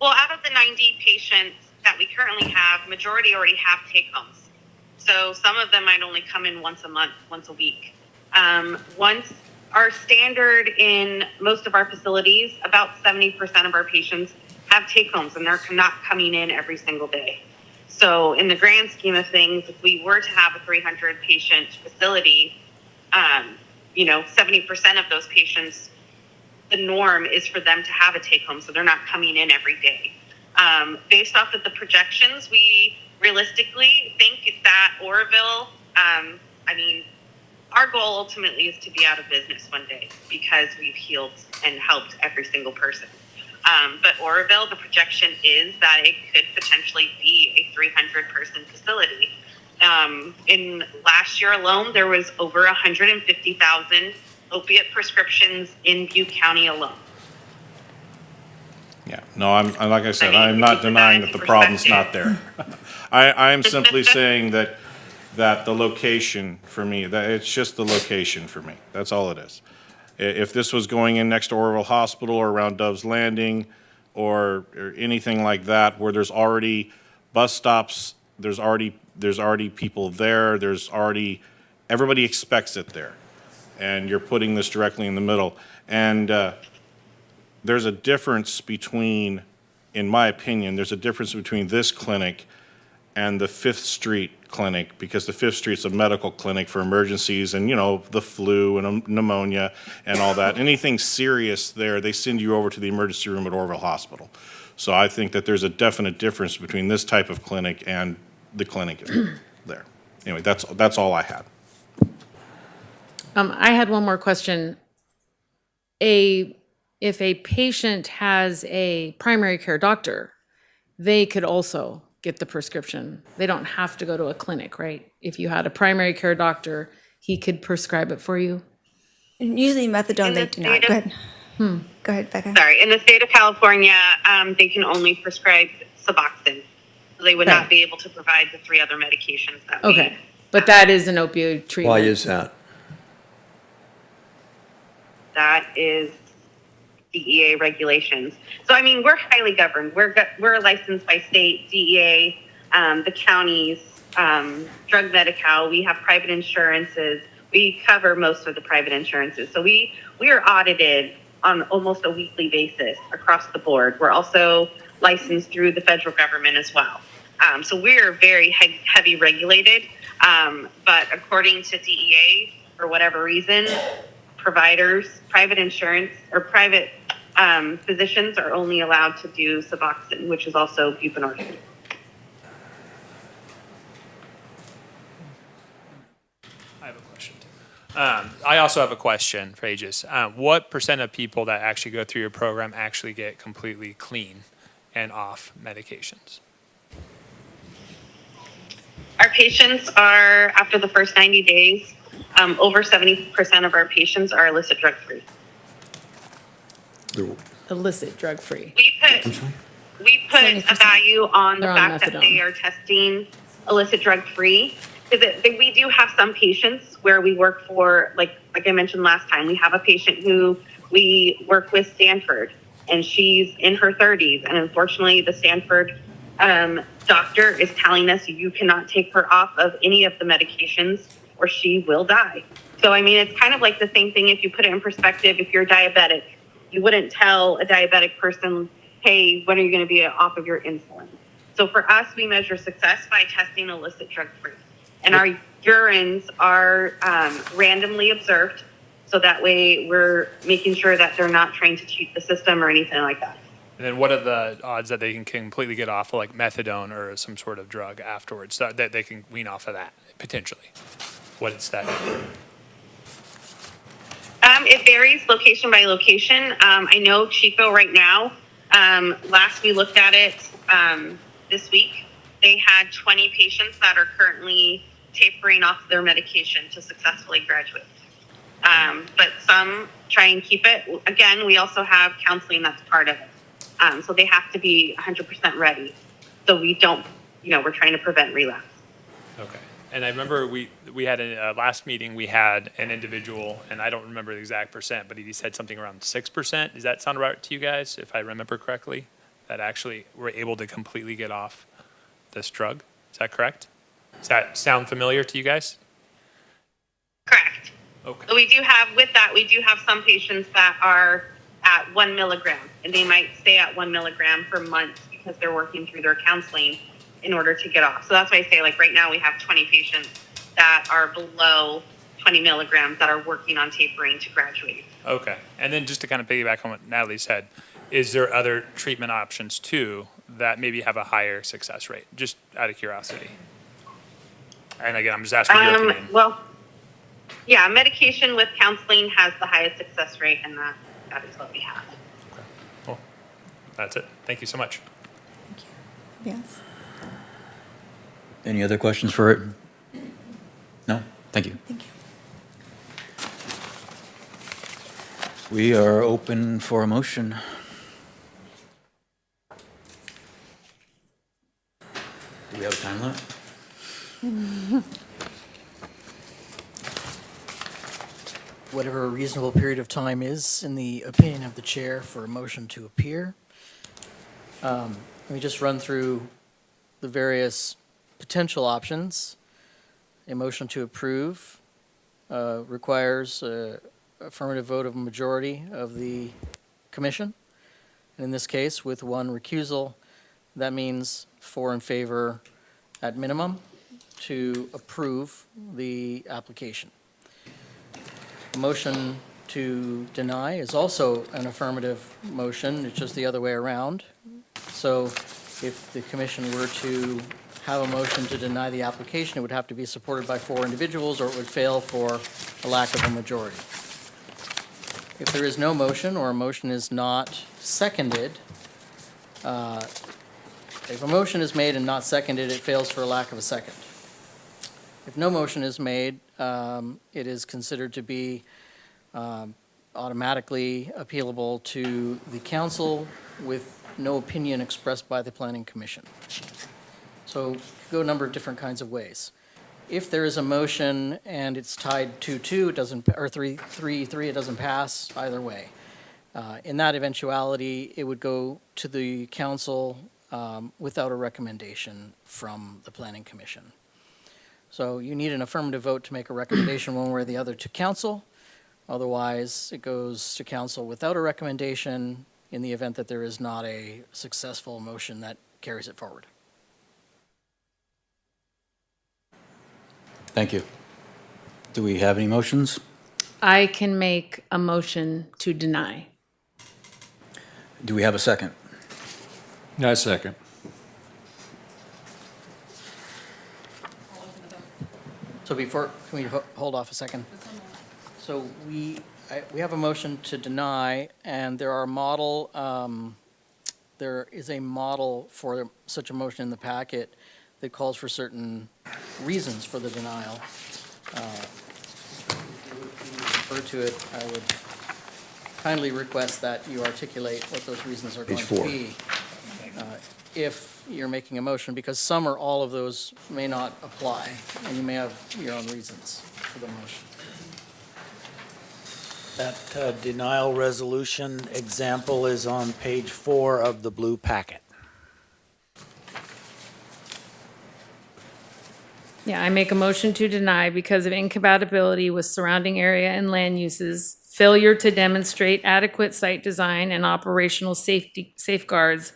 Speaker 9: Well, out of the 90 patients that we currently have, majority already have take homes. So some of them might only come in once a month, once a week. Once our standard in most of our facilities, about 70% of our patients have take homes, and they're not coming in every single day. So in the grand scheme of things, if we were to have a 300 patient facility, 70% of those patients, the norm is for them to have a take home. So they're not coming in every day. Based off of the projections, we realistically think that Oroville, our goal ultimately is to be out of business one day because we've healed and helped every single person. But Oroville, the projection is that it could potentially be a 300-person facility. In last year alone, there was over 150,000 opiate prescriptions in Butte County alone.
Speaker 17: Yeah, no, I'm like I said, I'm not denying that the problem's not there. I'm simply saying that the location for me, that it's just the location for me. That's all it is. If this was going in next to Oroville Hospital or around Dove's Landing or anything like that, where there's already bus stops, there's already people there, everybody expects it there. And you're putting this directly in the middle. And there's a difference between, in my opinion, there's a difference between this clinic and the 5th Street clinic, because the 5th Street's a medical clinic for emergencies and, the flu and pneumonia and all that. Anything serious there, they send you over to the emergency room at Oroville Hospital. So I think that there's a definite difference between this type of clinic and the clinic there. Anyway, that's all I had.
Speaker 19: I had one more question. If a patient has a primary care doctor, they could also get the prescription. They don't have to go to a clinic, right? If you had a primary care doctor, he could prescribe it for you?
Speaker 4: Usually methadone, they do not. Go ahead. Go ahead, Becca.
Speaker 9: Sorry, in the state of California, they can only prescribe Suboxone. So they would not be able to provide the 3 other medications that we.
Speaker 19: Okay, but that is an opioid treatment.
Speaker 8: Why is that?
Speaker 9: That is DEA regulations. So, I mean, we're highly governed. We're licensed by state, DEA, the counties, Drug Medi-Cal. We have private insurances. We cover most of the private insurances. So we are audited on almost a weekly basis across the board. We're also licensed through the federal government as well. So we're very heavy regulated. But according to DEA, for whatever reason, providers, private insurance, or private physicians are only allowed to do Suboxone, which is also buprenorphine.
Speaker 18: I have a question. I also have a question for Aegis. What % of people that actually go through your program actually get completely clean and off medications?
Speaker 9: Our patients are, after the first 90 days, over 70% of our patients are illicit drug-free.
Speaker 19: Illicit drug-free.
Speaker 9: We put a value on the
Speaker 19: They're on
Speaker 9: fact that
Speaker 19: methadone.
Speaker 9: they are testing illicit drug-free. Because we do have some patients where we work for, like I mentioned last time, we have a patient who we work with Stanford, and she's in her 30s. And unfortunately, the Stanford doctor is telling us you cannot take her off of any of the medications or she will die. So, I mean, it's kind of like the same thing if you put it in perspective. If you're diabetic, you wouldn't tell a diabetic person, hey, when are you going to be off of your insulin? So for us, we measure success by testing illicit drug-free. And our urines are randomly observed. So that way we're making sure that they're not trying to cheat the system or anything like that.
Speaker 18: And then what are the odds that they can completely get off of like methadone or some sort of drug afterwards, that they can wean off of that, potentially? What is that?
Speaker 9: It varies location by location. I know Chico right now, last we looked at it this week, they had 20 patients that are currently tapering off their medication to successfully graduate. But some try and keep it. Again, we also have counseling that's part of it. So they have to be 100% ready. So we don't, we're trying to prevent relapse.
Speaker 18: Okay. And I remember we had a last meeting, we had an individual, and I don't remember the exact percent, but he said something around 6%. Does that sound right to you guys, if I remember correctly? That actually were able to completely get off this drug? Is that correct? Does that sound familiar to you guys?
Speaker 9: Correct.
Speaker 18: Okay.
Speaker 9: So we do have some patients that are at 1 milligram, and they might stay at 1 milligram for months because they're working through their counseling in order to get off. So that's why I say, like, right now we have 20 patients that are below 20 milligrams that are working on tapering to graduate.
Speaker 18: Okay. And then just to kind of piggyback on what Natalie said, is there other treatment options too that maybe have a higher success rate? Just out of curiosity. And again, I'm just asking your opinion.
Speaker 9: Well, yeah, medication with counseling has the highest success rate, and that is what we have.
Speaker 18: Okay. Well, that's it. Thank you so much.
Speaker 4: Yes.
Speaker 5: Any other questions for it? No? Thank you.
Speaker 4: Thank you.
Speaker 5: We are open for a motion. Do we have a time limit?
Speaker 1: Whatever a reasonable period of time is, in the opinion of the chair, for a motion to appear. Let me just run through the various potential options. A motion to approve requires an affirmative vote of a majority of the commission. And in this case, with one recusal, that means 4 in favor at minimum to approve the application. A motion to deny is also an affirmative motion, it's just the other way around. So if the commission were to have a motion to deny the application, it would have to be supported by 4 individuals, or it would fail for a lack of a majority. If there is no motion, or a motion is not seconded, if a motion is made and not seconded, it fails for a lack of a second. If no motion is made, it is considered to be automatically appealable to the council with no opinion expressed by the planning commission. So go a number of different kinds of ways. If there is a motion and it's tied 2-2, it doesn't, or 3-3, it doesn't pass either way. In that eventuality, it would go to the council without a recommendation from the planning commission. So you need an affirmative vote to make a recommendation one way or the other to council. Otherwise, it goes to council without a recommendation in the event that there is not a successful motion that carries it forward.
Speaker 5: Thank you. Do we have any motions?
Speaker 19: I can make a motion to deny.
Speaker 5: Do we have a second?
Speaker 20: I second.
Speaker 1: So before, can we hold off a second? So we have a motion to deny, and there is a model for such a motion in the packet that calls for certain reasons for the denial. If you refer to it, I would kindly request that you articulate what those reasons are going
Speaker 8: Page
Speaker 1: to
Speaker 8: 4.
Speaker 1: be. If you're making a motion, because some or all of those may not apply, and you may have your own reasons for the motion.
Speaker 6: That denial resolution example is on page 4 of the blue packet.
Speaker 19: Yeah, I make a motion to deny because of incompatibility with surrounding area and land uses, failure to demonstrate adequate site design and operational safeguards,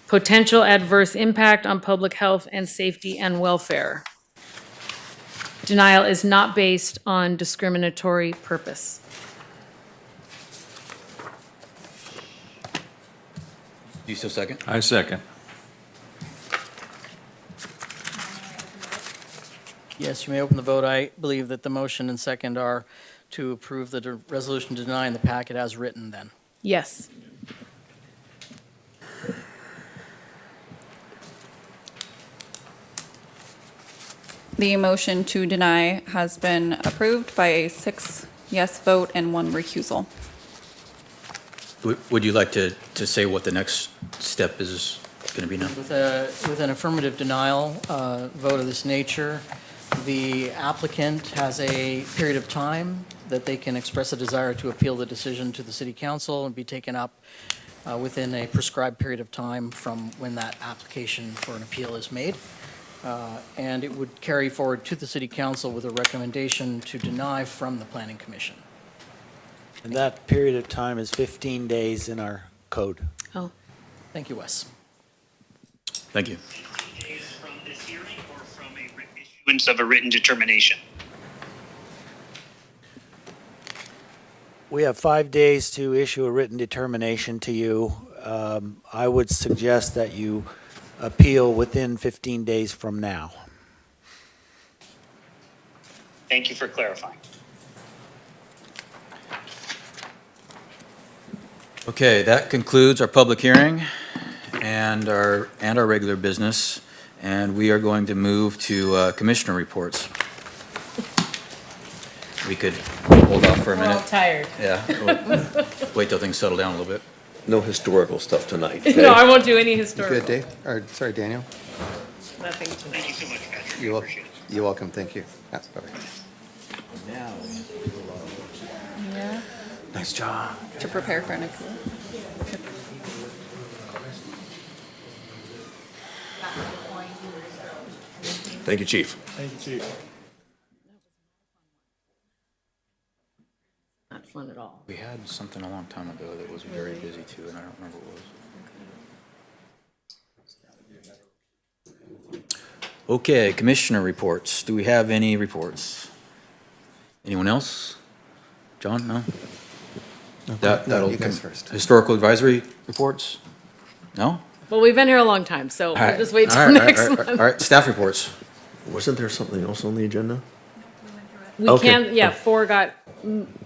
Speaker 19: potential adverse impact on public health and safety and welfare. Denial is not based on discriminatory purpose.
Speaker 5: Do you still second?
Speaker 20: I second.
Speaker 1: Yes, you may open the vote. I believe that the motion and second are to approve the resolution to deny in the packet as written then.
Speaker 19: Yes.
Speaker 3: The motion to deny has been approved by a 6 yes vote and 1 recusal.
Speaker 5: Would you like to say what the next step is going to be now?
Speaker 1: With an affirmative denial vote of this nature, the applicant has a period of time that they can express a desire to appeal the decision to the city council and be taken up within a prescribed period of time from when that application for an appeal is made. And it would carry forward to the city council with a recommendation to deny from the planning commission.
Speaker 6: And that period of time is 15 days in our code.
Speaker 19: Oh.
Speaker 1: Thank you, Wes.
Speaker 5: Thank you.
Speaker 7: Days from this hearing or from a issuance of a written determination?
Speaker 6: We have 5 days to issue a written determination to you. I would suggest that you appeal within 15 days from now.
Speaker 7: Thank you for clarifying.
Speaker 5: Okay, that concludes our public hearing and our regular business, and we are going to move to commissioner reports. We could hold off for a
Speaker 19: We're all
Speaker 5: minute.
Speaker 19: tired.
Speaker 5: Yeah, wait till things settle down a little bit.
Speaker 8: No historical stuff tonight.
Speaker 19: No, I won't do any historical.
Speaker 21: Good, Dave? Or, sorry, Daniel?
Speaker 19: Nothing tonight.
Speaker 7: Thank you so much, Patrick.
Speaker 21: You're
Speaker 7: I
Speaker 21: welcome.
Speaker 7: appreciate it.
Speaker 21: You're welcome, thank you. Yeah, bye-bye.
Speaker 3: Yeah.
Speaker 21: Nice job.
Speaker 3: To prepare for an appeal.
Speaker 8: Thank you, Chief.
Speaker 20: Thank you, Chief.
Speaker 19: Not fun at all.
Speaker 5: We had something a long time ago that was very busy too, and I don't remember what it was. Okay, commissioner reports. Do we have any reports? Anyone else? John, no?
Speaker 21: No,
Speaker 5: That'll
Speaker 21: you guys
Speaker 5: come-
Speaker 21: first.
Speaker 5: Historical advisory reports? No?
Speaker 19: Well, we've been here a long time, so
Speaker 5: All
Speaker 19: we'll
Speaker 5: right.
Speaker 19: just wait
Speaker 5: All
Speaker 19: till
Speaker 5: right,
Speaker 19: next
Speaker 5: all right,
Speaker 19: month.
Speaker 5: all right, staff reports.
Speaker 8: Wasn't there something else on the agenda?
Speaker 19: We
Speaker 8: Okay.
Speaker 19: can't, yeah, 4 got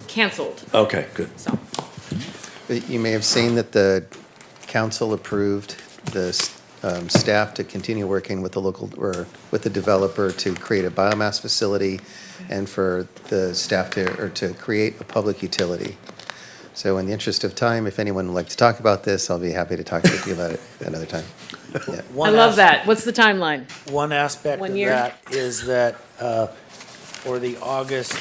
Speaker 19: canceled,
Speaker 8: Okay, good.
Speaker 19: so.
Speaker 21: You may have seen that the council approved the staff to continue working with the local, or with the developer to create a biomass facility and for the staff to create a public utility. So in the interest of time, if anyone would like to talk about this, I'll be happy to talk with you about it another time. Yeah.
Speaker 19: I love that. What's the timeline?
Speaker 6: One aspect
Speaker 19: 1
Speaker 6: of
Speaker 19: year?
Speaker 6: that is that for the August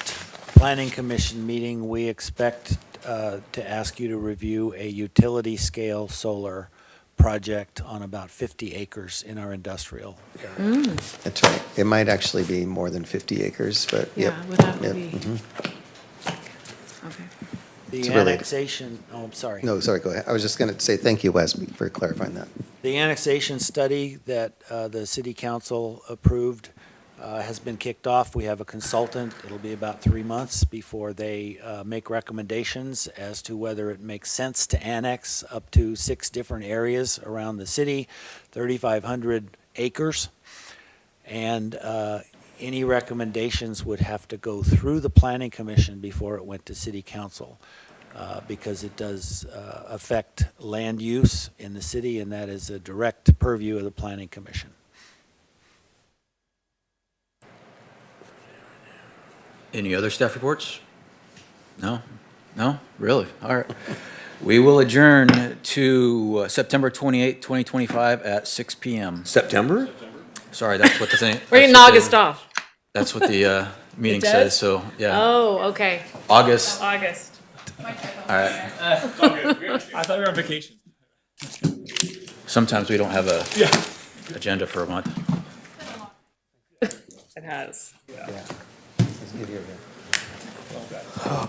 Speaker 6: Planning Commission meeting, we expect to ask you to review a utility-scale solar project on about 50 acres in our industrial area.
Speaker 21: That's right. It might actually be more than 50 acres, but yep.
Speaker 19: Yeah, it would have to
Speaker 21: yep,
Speaker 19: be.
Speaker 21: mhm.
Speaker 19: Okay.
Speaker 6: The
Speaker 21: It's related.
Speaker 6: annexation, oh, I'm sorry.
Speaker 21: No, sorry, go ahead. I was just going to say thank you, Wes, for clarifying that.
Speaker 6: The annexation study that the city council approved has been kicked off. We have a consultant. It'll be about 3 months before they make recommendations as to whether it makes sense to annex up to 6 different areas around the city, 3,500 acres. And any recommendations would have to go through the planning commission before it went to city council. Because it does affect land use in the city, and that is a direct purview of the planning commission.
Speaker 5: Any other staff reports? No? No? Really? All right. We will adjourn to September 28th, 2025 at 6 PM.
Speaker 8: September?
Speaker 5: Sorry, that's what the thing.
Speaker 19: We're getting
Speaker 5: that's what
Speaker 19: August
Speaker 5: the-
Speaker 19: off.
Speaker 5: That's what the meeting
Speaker 19: It does?
Speaker 5: says, so, yeah.
Speaker 19: Oh, okay.
Speaker 5: August, all
Speaker 19: August.
Speaker 5: right.
Speaker 18: I thought we were on vacation.
Speaker 5: Sometimes we don't have a agenda for a month.
Speaker 19: It has.
Speaker 21: Yeah. Let's give you a-